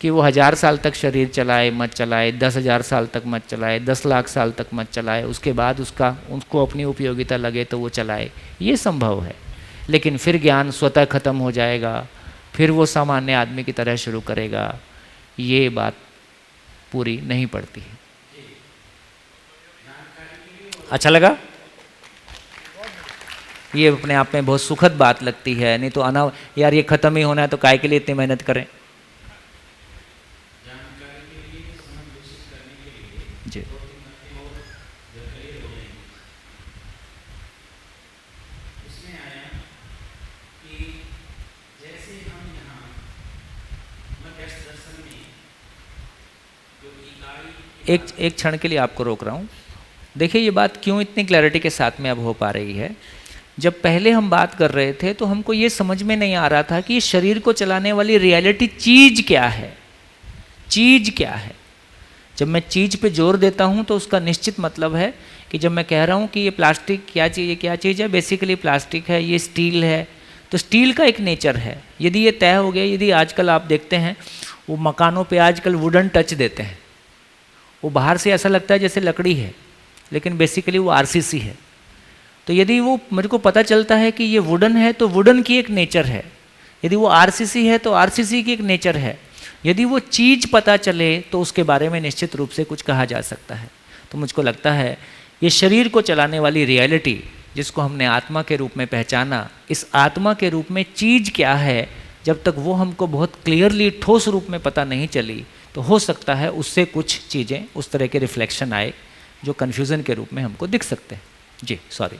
कि वो 1000 साल तक शरीर चलाए मत चलाए, 10,000 साल तक मत चलाए, 10 लाख साल तक मत चलाए, उसके बाद उसको अपनी उपयोगिता लगे तो वो चलाए, ये संभव है। लेकिन फिर ज्ञान स्वतः खत्म हो जाएगा, फिर वो सामान्य आदमी की तरह शुरू करेगा, ये बात पूरी नहीं पड़ती है। अच्छा लगा? ये अपने आप में बहुत सुखद बात लगती है, नहीं तो यार ये खत्म ही होना है तो काय के लिए इतनी मेहनत करें। जी एक क्षण के लिए आपको रोक रहा हूँ। देखिए ये बात क्यों इतनी क्लैरिटी के साथ में अब हो पा रही है। जब पहले हम बात कर रहे थे तो हमको ये समझ में नहीं आ रहा था कि शरीर को चलाने वाली रियलिटी चीज़ क्या है, चीज़ क्या है। जब मैं चीज़ पे जोर देता हूँ तो उसका निश्चित मतलब है कि जब मैं कह रहा हूँ कि ये प्लास्टिक क्या चीज़ है, बेसिकली प्लास्टिक है, ये स्टील है, तो स्टील का एक नेचर है। यदि ये तय हो गया, यदि आजकल आप देखते हैं वो मकानों पे आजकल वुडन टच देते हैं, वो बाहर से ऐसा लगता है जैसे लकड़ी है, लेकिन बेसिकली वो आरसीसी है। तो यदि वो मेरे को पता चलता है कि ये वुडन है तो वुडन की एक नेचर है, यदि वो आरसीसी है तो आरसीसी की एक नेचर है। यदि वो चीज़ पता चले तो उसके बारे में निश्चित रूप से कुछ कहा जा सकता है। तो मुझको लगता है ये शरीर को चलाने वाली रियलिटी जिसको हमने आत्मा के रूप में पहचाना, इस आत्मा के रूप में चीज़ क्या है, जब तक वो हमको बहुत क्लियरली ठोस रूप में पता नहीं चली तो हो सकता है उससे कुछ चीज़ें उस तरह के रिफ्लेक्शन आए जो कन्फ्यूज़न के रूप में हमको दिख सकते हैं। जी सॉरी।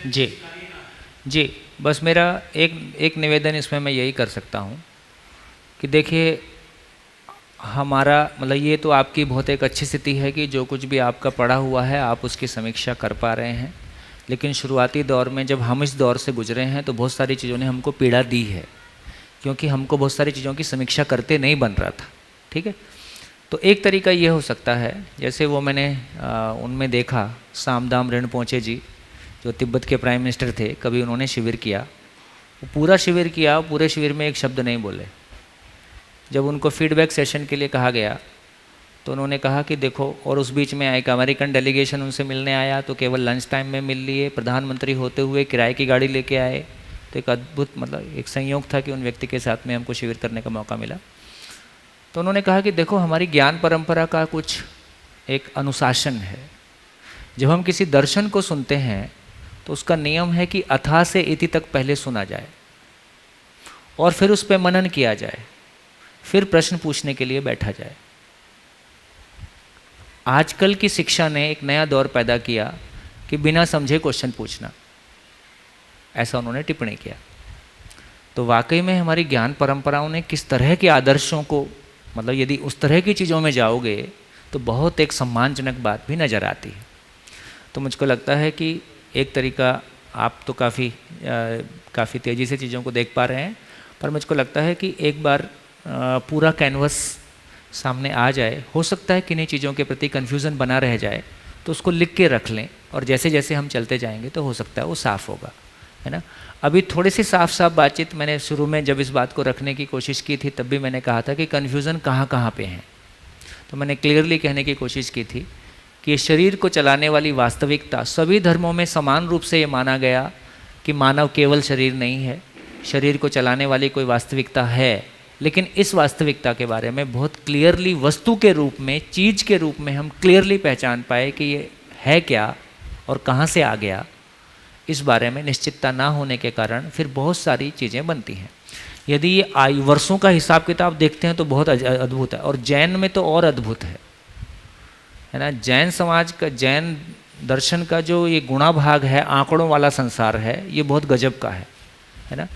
जी जी, बस मेरा एक निवेदन इसमें मैं यही कर सकता हूँ कि देखिए, हमारा मतलब ये तो आपकी बहुत एक अच्छी स्थिति है कि जो कुछ भी आपका पढ़ा हुआ है आप उसकी समीक्षा कर पा रहे हैं, लेकिन शुरुआती दौर में जब हम इस दौर से गुजरे हैं तो बहुत सारी चीज़ों ने हमको पीड़ा दी है, क्योंकि हमको बहुत सारी चीज़ों की समीक्षा करते नहीं बन रहा था। ठीक है, तो एक तरीका ये हो सकता है, जैसे वो मैंने उनमें देखा सामदाम रिनपोचे जी जो तिब्बत के प्राइम मिनिस्टर थे, कभी उन्होंने शिविर किया, वो पूरा शिविर किया, पूरे शिविर में एक शब्द नहीं बोले। जब उनको फीडबैक सेशन के लिए कहा गया तो उन्होंने कहा कि देखो, और उस बीच में एक अमेरिकन डेलीगेशन उनसे मिलने आया तो केवल लंच टाइम में मिल लिए, प्रधानमंत्री होते हुए किराए की गाड़ी लेके आए, तो एक अद्भुत मतलब एक संयोग था कि उन व्यक्ति के साथ में हमको शिविर करने का मौका मिला। तो उन्होंने कहा कि देखो, हमारी ज्ञान परंपरा का कुछ एक अनुशासन है। जब हम किसी दर्शन को सुनते हैं तो उसका नियम है कि अथा से इति तक पहले सुना जाए और फिर उस पर मनन किया जाए, फिर प्रश्न पूछने के लिए बैठा जाए। आजकल की शिक्षा ने एक नया दौर पैदा किया कि बिना समझे क्वेश्चन पूछना, ऐसा उन्होंने टिप्पणी किया। तो वाकई में हमारी ज्ञान परंपराओं ने किस तरह के आदर्शों को, मतलब यदि उस तरह की चीज़ों में जाओगे तो बहुत एक सम्मानजनक बात भी नज़र आती है। तो मुझको लगता है कि एक तरीका, आप तो काफ़ी तेज़ी से चीज़ों को देख पा रहे हैं, पर मुझको लगता है कि एक बार पूरा कैनवस सामने आ जाए, हो सकता है किन्हीं चीज़ों के प्रति कन्फ्यूज़न बना रह जाए, तो उसको लिख के रख लें और जैसे जैसे हम चलते जाएंगे तो हो सकता है वो साफ़ होगा, है ना। अभी थोड़ी सी साफ बातचीत मैंने शुरू में जब इस बात को रखने की कोशिश की थी तब भी मैंने कहा था कि कन्फ्यूज़न कहाँ कहाँ पे है। तो मैंने क्लियरली कहने की कोशिश की थी कि शरीर को चलाने वाली वास्तविकता, सभी धर्मों में समान रूप से ये माना गया कि मानव केवल शरीर नहीं है, शरीर को चलाने वाली कोई वास्तविकता है, लेकिन इस वास्तविकता के बारे में बहुत क्लियरली वस्तु के रूप में, चीज़ के रूप में हम क्लियरली पहचान पाए कि ये है क्या और कहाँ से आ गया। इस बारे में निश्चितता ना होने के कारण फिर बहुत सारी चीज़ें बनती हैं। यदि ये आयु वर्षों का हिसाब किताब देखते हैं तो बहुत अद्भुत है, और जैन में तो और अद्भुत है ना। जैन समाज का, जैन दर्शन का जो ये गुणा भाग है, आंकड़ों वाला संसार है, ये बहुत गजब का है ना।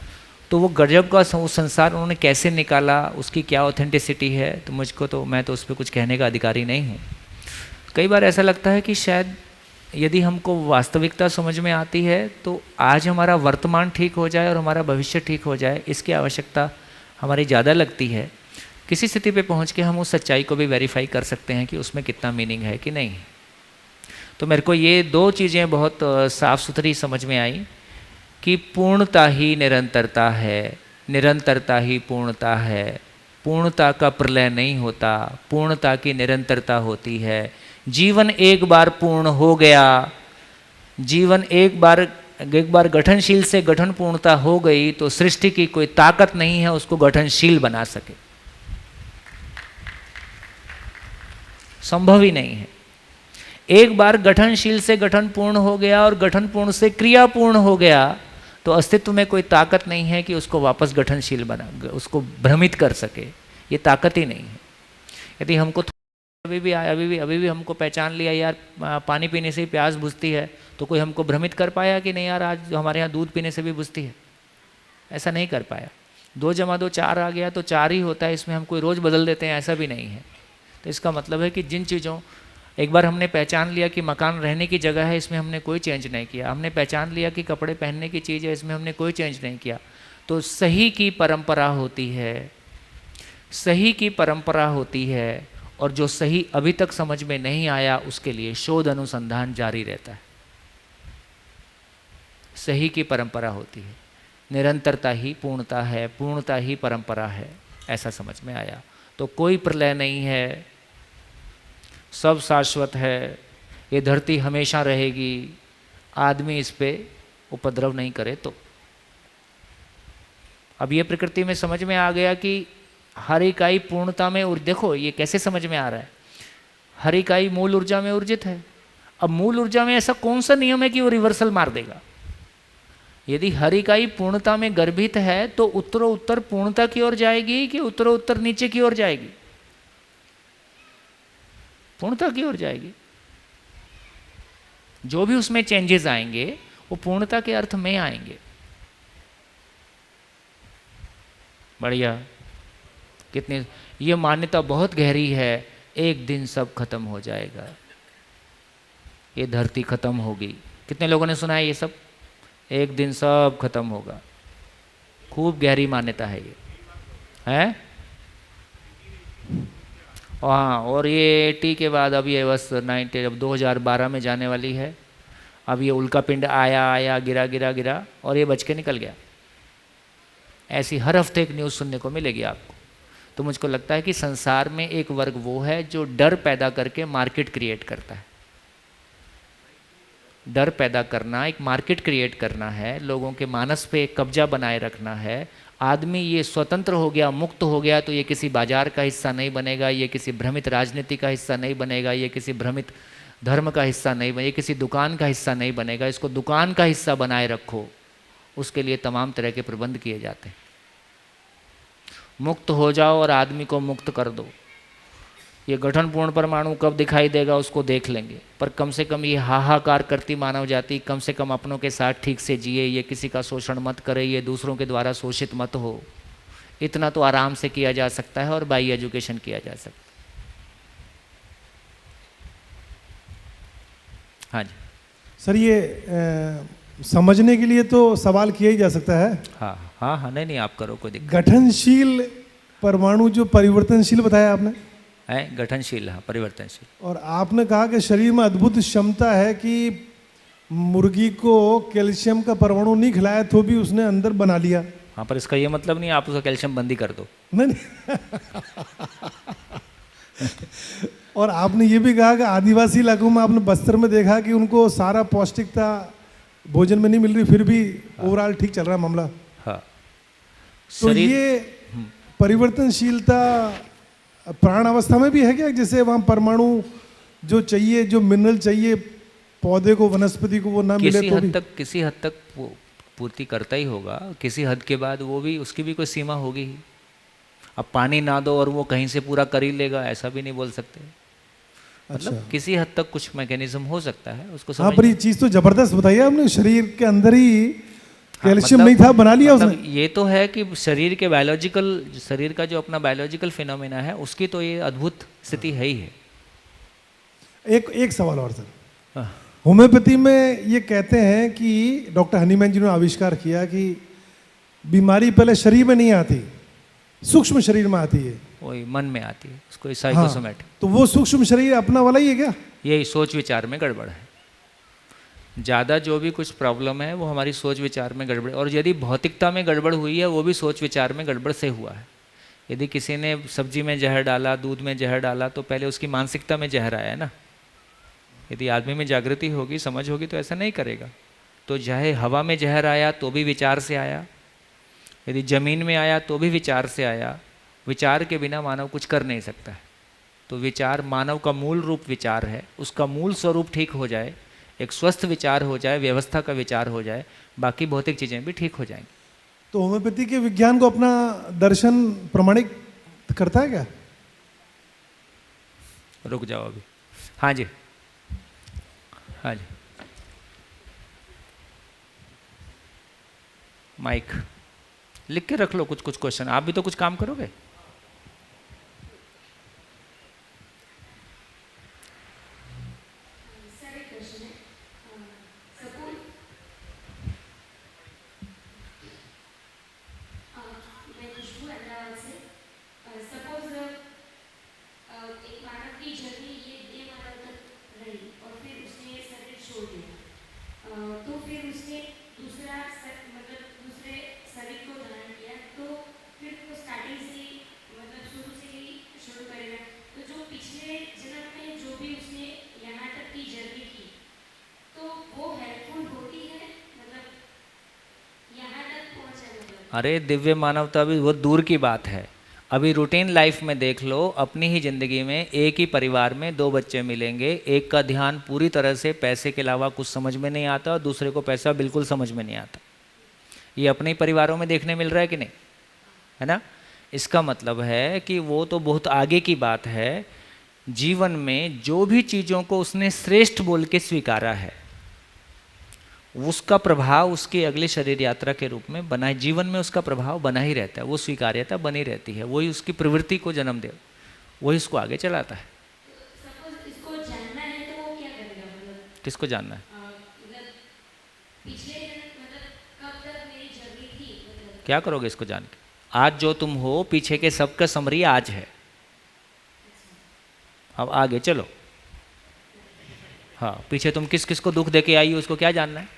तो वो गजब का संसार उन्होंने कैसे निकाला, उसकी क्या ऑथेंटिसिटी है, तो मुझको तो, मैं तो उस पर कुछ कहने का अधिकारी नहीं हूँ। कई बार ऐसा लगता है कि शायद यदि हमको वास्तविकता समझ में आती है तो आज हमारा वर्तमान ठीक हो जाए और हमारा भविष्य ठीक हो जाए, इसकी आवश्यकता हमारी ज़्यादा लगती है। किसी स्थिति पे पहुंच के हम उस सच्चाई को भी वेरीफाई कर सकते हैं कि उसमें कितना मीनिंग है कि नहीं। तो मेरे को ये दो चीज़ें बहुत साफ़ सुथरी समझ में आई कि पूर्णता ही निरंतरता है, निरंतरता ही पूर्णता है, पूर्णता का प्रलय नहीं होता, पूर्णता की निरंतरता होती है। जीवन एक बार पूर्ण हो गया, जीवन एक बार गठनशील से गठन पूर्णता हो गई तो सृष्टि की कोई ताकत नहीं है उसको गठनशील बना सके, संभव ही नहीं है। एक बार गठनशील से गठन पूर्ण हो गया और गठन पूर्ण से क्रिया पूर्ण हो गया तो अस्तित्व में कोई ताकत नहीं है कि उसको वापस गठनशील बना, उसको भ्रमित कर सके, ये ताकत ही नहीं है। यदि हमको अभी भी हमको पहचान लिया यार पानी पीने से ही प्यास बुझती है, तो कोई हमको भ्रमित कर पाया कि नहीं यार आज हमारे यहाँ दूध पीने से भी बुझती है? ऐसा नहीं कर पाया। 2 + 2 4 आ गया तो 4 ही होता है, इसमें हम कोई रोज़ बदल देते हैं, ऐसा भी नहीं है। तो इसका मतलब है कि जिन चीज़ों, एक बार हमने पहचान लिया कि मकान रहने की जगह है, इसमें हमने कोई चेंज नहीं किया। हमने पहचान लिया कि कपड़े पहनने की चीज़ है, इसमें हमने कोई चेंज नहीं किया। तो सही की परंपरा होती है, सही की परंपरा होती है, और जो सही अभी तक समझ में नहीं आया उसके लिए शोध अनुसंधान जारी रहता है। सही की परंपरा होती है, निरंतरता ही पूर्णता है, पूर्णता ही परंपरा है, ऐसा समझ में आया। तो कोई प्रलय नहीं है, सब शाश्वत है, ये धरती हमेशा रहेगी, आदमी इस पे उपद्रव नहीं करे। तो अब ये प्रकृति में समझ में आ गया कि हर इकाई पूर्णता में, और देखो ये कैसे समझ में आ रहा है, हर इकाई मूल ऊर्जा में ऊर्जित है। अब मूल ऊर्जा में ऐसा कौन सा नियम है कि वो रिवर्सल मार देगा? यदि हर इकाई पूर्णता में गर्भित है तो उत्तरोत्तर पूर्णता की ओर जाएगी कि उत्तरोत्तर नीचे की ओर जाएगी? पूर्णता की ओर जाएगी। जो भी उसमें चेंजेस आएंगे वो पूर्णता के अर्थ में आएंगे। बढ़िया, कितनी ये मान्यता बहुत गहरी है। एक दिन सब खत्म हो जाएगा, ये धरती खत्म होगी। कितने लोगों ने सुना है ये सब? एक दिन सब खत्म होगा। खूब गहरी मान्यता है ये, है? हाँ, और ये 80 के बाद अब ये बस 90 अब 2012 में जाने वाली है। अब ये उल्का पिंड आया गिरा गिरा गिरा और ये बच के निकल गया। ऐसी हर हफ्ते एक न्यूज़ सुनने को मिलेगी आपको। तो मुझको लगता है कि संसार में एक वर्ग वो है जो डर पैदा करके मार्केट क्रिएट करता है। डर पैदा करना, एक मार्केट क्रिएट करना है, लोगों के मानस पे एक कब्जा बनाए रखना है। आदमी ये स्वतंत्र हो गया, मुक्त हो गया तो ये किसी बाजार का हिस्सा नहीं बनेगा, ये किसी भ्रमित राजनीति का हिस्सा नहीं बनेगा, ये किसी भ्रमित धर्म का हिस्सा नहीं बनेगा, ये किसी दुकान का हिस्सा नहीं बनेगा। इसको दुकान का हिस्सा बनाए रखो, उसके लिए तमाम तरह के प्रबंध किए जाते हैं। मुक्त हो जाओ और आदमी को मुक्त कर दो। ये गठन पूर्ण परमाणु कब दिखाई देगा उसको देख लेंगे, पर कम से कम ये हाहाकार करती मानव जाति कम से कम अपनों के साथ ठीक से जिए, ये किसी का शोषण मत करे, ये दूसरों के द्वारा शोषित मत हो। इतना तो आराम से किया जा सकता है और बाई एजुकेशन किया जा सकता है। हाँ जी सर, ये समझने के लिए तो सवाल किया ही जा सकता है। हाँ हाँ हाँ, नहीं आप करो, कोई दिक्कत। गठनशील परमाणु जो परिवर्तनशील बताया आपने है, गठनशील, हाँ परिवर्तनशील। और आपने कहा कि शरीर में अद्भुत क्षमता है कि मुर्गी को कैल्शियम का परमाणु नहीं खिलाया तो भी उसने अंदर बना लिया। हाँ, पर इसका ये मतलब नहीं आप उसका कैल्शियम बंद ही कर दो। नहीं और आपने ये भी कहा कि आदिवासी इलाकों में आपने बस्तर में देखा कि उनको सारा पौष्टिकता भोजन में नहीं मिल रही, फिर भी ओवरऑल ठीक चल रहा है मामला। हाँ, तो ये परिवर्तनशीलता प्राण अवस्था में भी है क्या? जैसे वहाँ परमाणु जो चाहिए, जो मिनरल चाहिए पौधे को, वनस्पति को, वो ना मिले तो भी किसी हद तक वो पूर्ति करता ही होगा। किसी हद के बाद वो भी, उसकी भी कोई सीमा होगी ही। अब पानी ना दो और वो कहीं से पूरा कर ही लेगा, ऐसा भी नहीं बोल सकते। मतलब किसी हद तक कुछ मैकेनिज्म हो सकता है उसको। हाँ, पर ये चीज़ तो जबरदस्त बताइए आपने, शरीर के अंदर ही कैल्शियम नहीं था, बना लिया उसने। ये तो है कि शरीर के बायोलॉजिकल, शरीर का जो अपना बायोलॉजिकल फिनोमेना है उसकी तो ये अद्भुत स्थिति है ही है। एक सवाल और सर, होम्योपैथी में ये कहते हैं कि डॉक्टर हनीमैन जी ने आविष्कार किया कि बीमारी पहले शरीर में नहीं आती, सूक्ष्म शरीर में आती है, वही मन में आती है, उसको साइकोसोमैटिक। हाँ, तो वो सूक्ष्म शरीर अपना वाला ही है क्या? यही सोच विचार में गड़बड़ है। ज़्यादा जो भी कुछ प्रॉब्लम है वो हमारी सोच विचार में गड़बड़, और यदि भौतिकता में गड़बड़ हुई है वो भी सोच विचार में गड़बड़ से हुआ है। यदि किसी ने सब्जी में जहर डाला, दूध में जहर डाला, तो पहले उसकी मानसिकता में जहर आया है ना। यदि आदमी में जागृति होगी, समझ होगी, तो ऐसा नहीं करेगा। तो चाहे हवा में जहर आया तो भी विचार से आया, यदि जमीन में आया तो भी विचार से आया। विचार के बिना मानव कुछ कर नहीं सकता है। तो विचार मानव का मूल रूप विचार है, उसका मूल स्वरूप ठीक हो जाए, एक स्वस्थ विचार हो जाए, व्यवस्था का विचार हो जाए, बाकी भौतिक चीज़ें भी ठीक हो जाएंगी। तो होम्योपैथी के विज्ञान को अपना दर्शन प्रमाणित करता है क्या? रुक जाओ अभी। हाँ जी, हाँ जी, माइक लिख के रख लो कुछ कुछ क्वेश्चन। आप भी तो कुछ काम करोगे। अरे दिव्य मानवता भी बहुत दूर की बात है। अभी रूटीन लाइफ में देख लो, अपनी ही ज़िंदगी में एक ही परिवार में दो बच्चे मिलेंगे, एक का ध्यान पूरी तरह से पैसे के अलावा कुछ समझ में नहीं आता और दूसरे को पैसा बिल्कुल समझ में नहीं आता। ये अपने ही परिवारों में देखने मिल रहा है कि नहीं, है ना? इसका मतलब है कि वो तो बहुत आगे की बात है। जीवन में जो भी चीज़ों को उसने श्रेष्ठ बोल के स्वीकारा है उसका प्रभाव उसके अगले शरीर यात्रा के रूप में बना, जीवन में उसका प्रभाव बना ही रहता है, वो स्वीकार्यता बनी रहती है, वही उसकी प्रवृत्ति को जन्म दे, वही उसको आगे चलाता है। इसको जानना है तो वो क्या करेगा? मतलब किसको जानना है? पिछले मतलब कब तक मेरी जर्नी थी, मतलब क्या करोगे इसको जान के? आज जो तुम हो पीछे के सबका समरी आज है, अब आगे चलो। हाँ, पीछे तुम किस किस को दुख देके आई हो उसको क्या जानना है?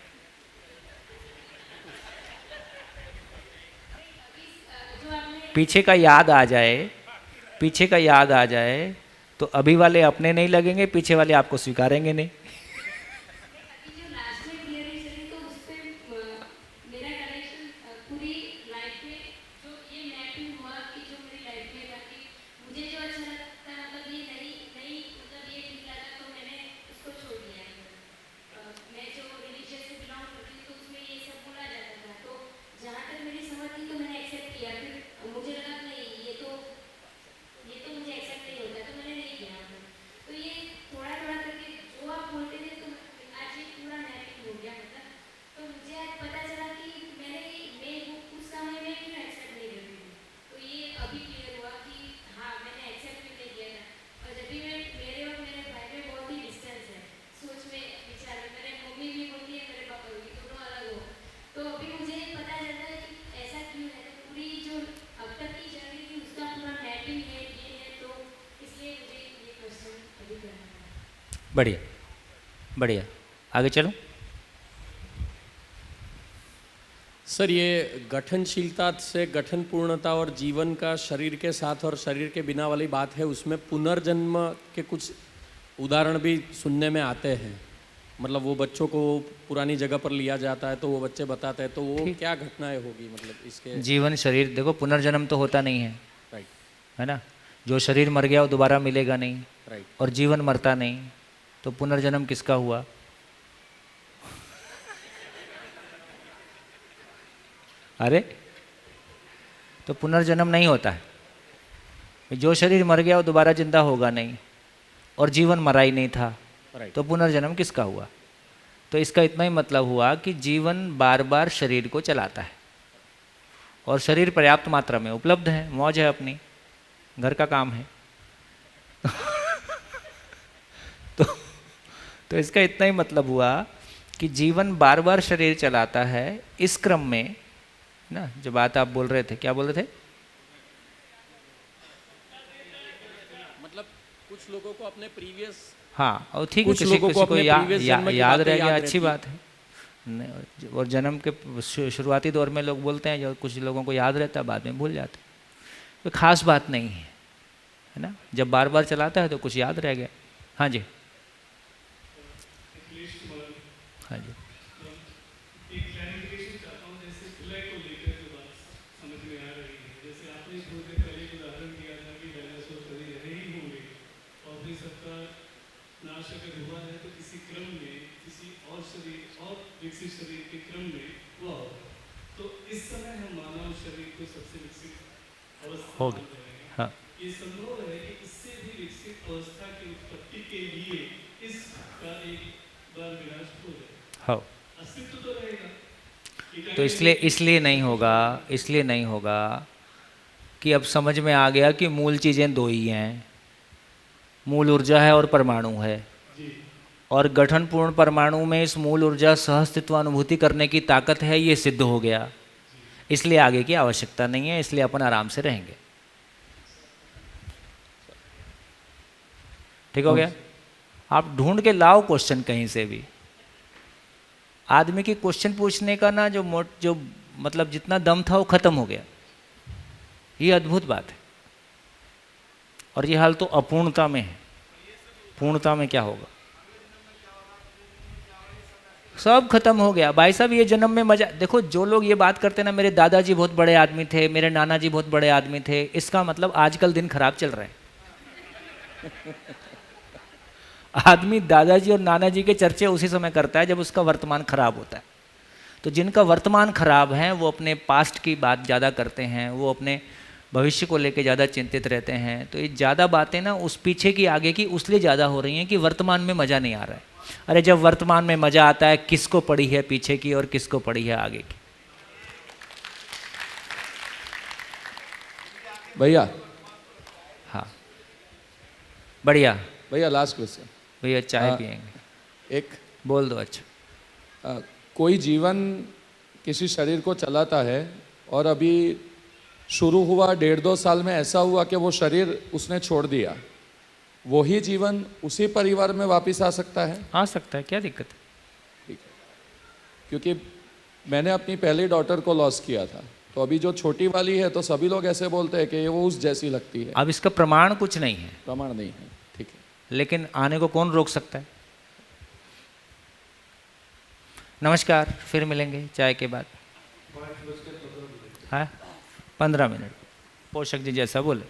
पीछे का याद आ जाए, पीछे का याद आ जाए तो अभी वाले अपने नहीं लगेंगे, पीछे वाले आपको स्वीकारेंगे नहीं। बढ़िया बढ़िया, आगे चलो। सर, ये गठनशीलता से गठन पूर्णता और जीवन का शरीर के साथ और शरीर के बिना वाली बात है, उसमें पुनर्जन्म के कुछ उदाहरण भी सुनने में आते हैं। मतलब वो बच्चों को पुरानी जगह पर लिया जाता है तो वो बच्चे बताते हैं, तो वो क्या घटनाएं होगी मतलब इसके? जीवन शरीर, देखो पुनर्जन्म तो होता नहीं है, राइट, है ना। जो शरीर मर गया वो दोबारा मिलेगा नहीं, राइट, और जीवन मरता नहीं, तो पुनर्जन्म किसका हुआ? अरे तो पुनर्जन्म नहीं होता है। जो शरीर मर गया वो दोबारा जिंदा होगा नहीं, और जीवन मरा ही नहीं था, तो पुनर्जन्म किसका हुआ? तो इसका इतना ही मतलब हुआ कि जीवन बार बार शरीर को चलाता है, और शरीर पर्याप्त मात्रा में उपलब्ध है, मौज है अपनी, घर का काम है। तो इसका इतना ही मतलब हुआ कि जीवन बार बार शरीर चलाता है। इस क्रम में ना, जो बात आप बोल रहे थे, क्या बोल रहे थे? मतलब कुछ लोगों को अपने प्रीवियस, हाँ, और ठीक है, किसी को याद रह गया, अच्छी बात है। और जन्म के शुरुआती दौर में लोग बोलते हैं, जो कुछ लोगों को याद रहता है, बाद में भूल जाते हैं, तो खास बात नहीं है, है ना। जब बार बार चलाता है तो कुछ याद रह गया। हाँ जी, हाँ जी। एक क्लैरिफिकेशन चाहता हूँ, जैसे विलय को लेकर जो बात समझ में आ रही है, जैसे आपने थोड़ी देर पहले एक उदाहरण दिया था कि डायनासोर कभी रहे ही होंगे और फिर सबका नाश अगर हुआ है तो किसी क्रम में, किसी और शरीर और विकसित शरीर के क्रम में हुआ होगा। तो इस समय हम मानव शरीर को सबसे विकसित अवस्था हो गया। हाँ, ये संभव है कि इससे भी विकसित अवस्था की उत्पत्ति के लिए इसका एक बार विनाश हो जाए। हाँ, अस्तित्व तो रहेगा। तो इसलिए नहीं होगा, इसलिए नहीं होगा कि अब समझ में आ गया कि मूल चीज़ें दो ही हैं, मूल ऊर्जा है और परमाणु है, और गठनपूर्ण परमाणु में इस मूल ऊर्जा सहअस्तित्व अनुभूति करने की ताकत है, ये सिद्ध हो गया। इसलिए आगे की आवश्यकता नहीं है, इसलिए अपन आराम से रहेंगे। ठीक हो गया? आप ढूंढ के लाओ क्वेश्चन कहीं से भी। आदमी की क्वेश्चन पूछने का ना जो मतलब जितना दम था वो खत्म हो गया। ये अद्भुत बात है। और ये हाल तो अपूर्णता में है, पूर्णता में क्या होगा? सब खत्म हो गया भाई साहब। ये जन्म में मजा देखो, जो लोग ये बात करते हैं ना, मेरे दादाजी बहुत बड़े आदमी थे, मेरे नाना जी बहुत बड़े आदमी थे, इसका मतलब आजकल दिन खराब चल रहा है। आदमी दादाजी और नाना जी के चर्चे उसी समय करता है जब उसका वर्तमान खराब होता है। तो जिनका वर्तमान खराब है वो अपने पास्ट की बात ज़्यादा करते हैं, वो अपने भविष्य को लेके ज़्यादा चिंतित रहते हैं, तो ये ज़्यादा बातें ना उस पीछे की आगे की उसलिए ज़्यादा हो रही हैं कि वर्तमान में मज़ा नहीं आ रहा है। अरे जब वर्तमान में मज़ा आता है, किसको पड़ी है पीछे की और किसको पड़ी है आगे की। भैया, हाँ बढ़िया भैया लास्ट क्वेश्चन। भैया चाय पियेंगे, एक बोल दो। अच्छा, कोई जीवन किसी शरीर को चलाता है और अभी शुरू हुआ 1.5-2 साल में ऐसा हुआ कि वो शरीर उसने छोड़ दिया, वही जीवन उसी परिवार में वापस आ सकता है? आ सकता है, क्या दिक्कत है? ठीक है, क्योंकि मैंने अपनी पहली डॉटर को लॉस किया था, तो अभी जो छोटी वाली है तो सभी लोग ऐसे बोलते हैं कि ये वो उस जैसी लगती है। अब इसका प्रमाण कुछ नहीं है, प्रमाण नहीं है, ठीक है, लेकिन आने को कौन रोक सकता है। नमस्कार, फिर मिलेंगे चाय के बाद। हाँ 15 मिनट। पोषक जी जैसा बोले।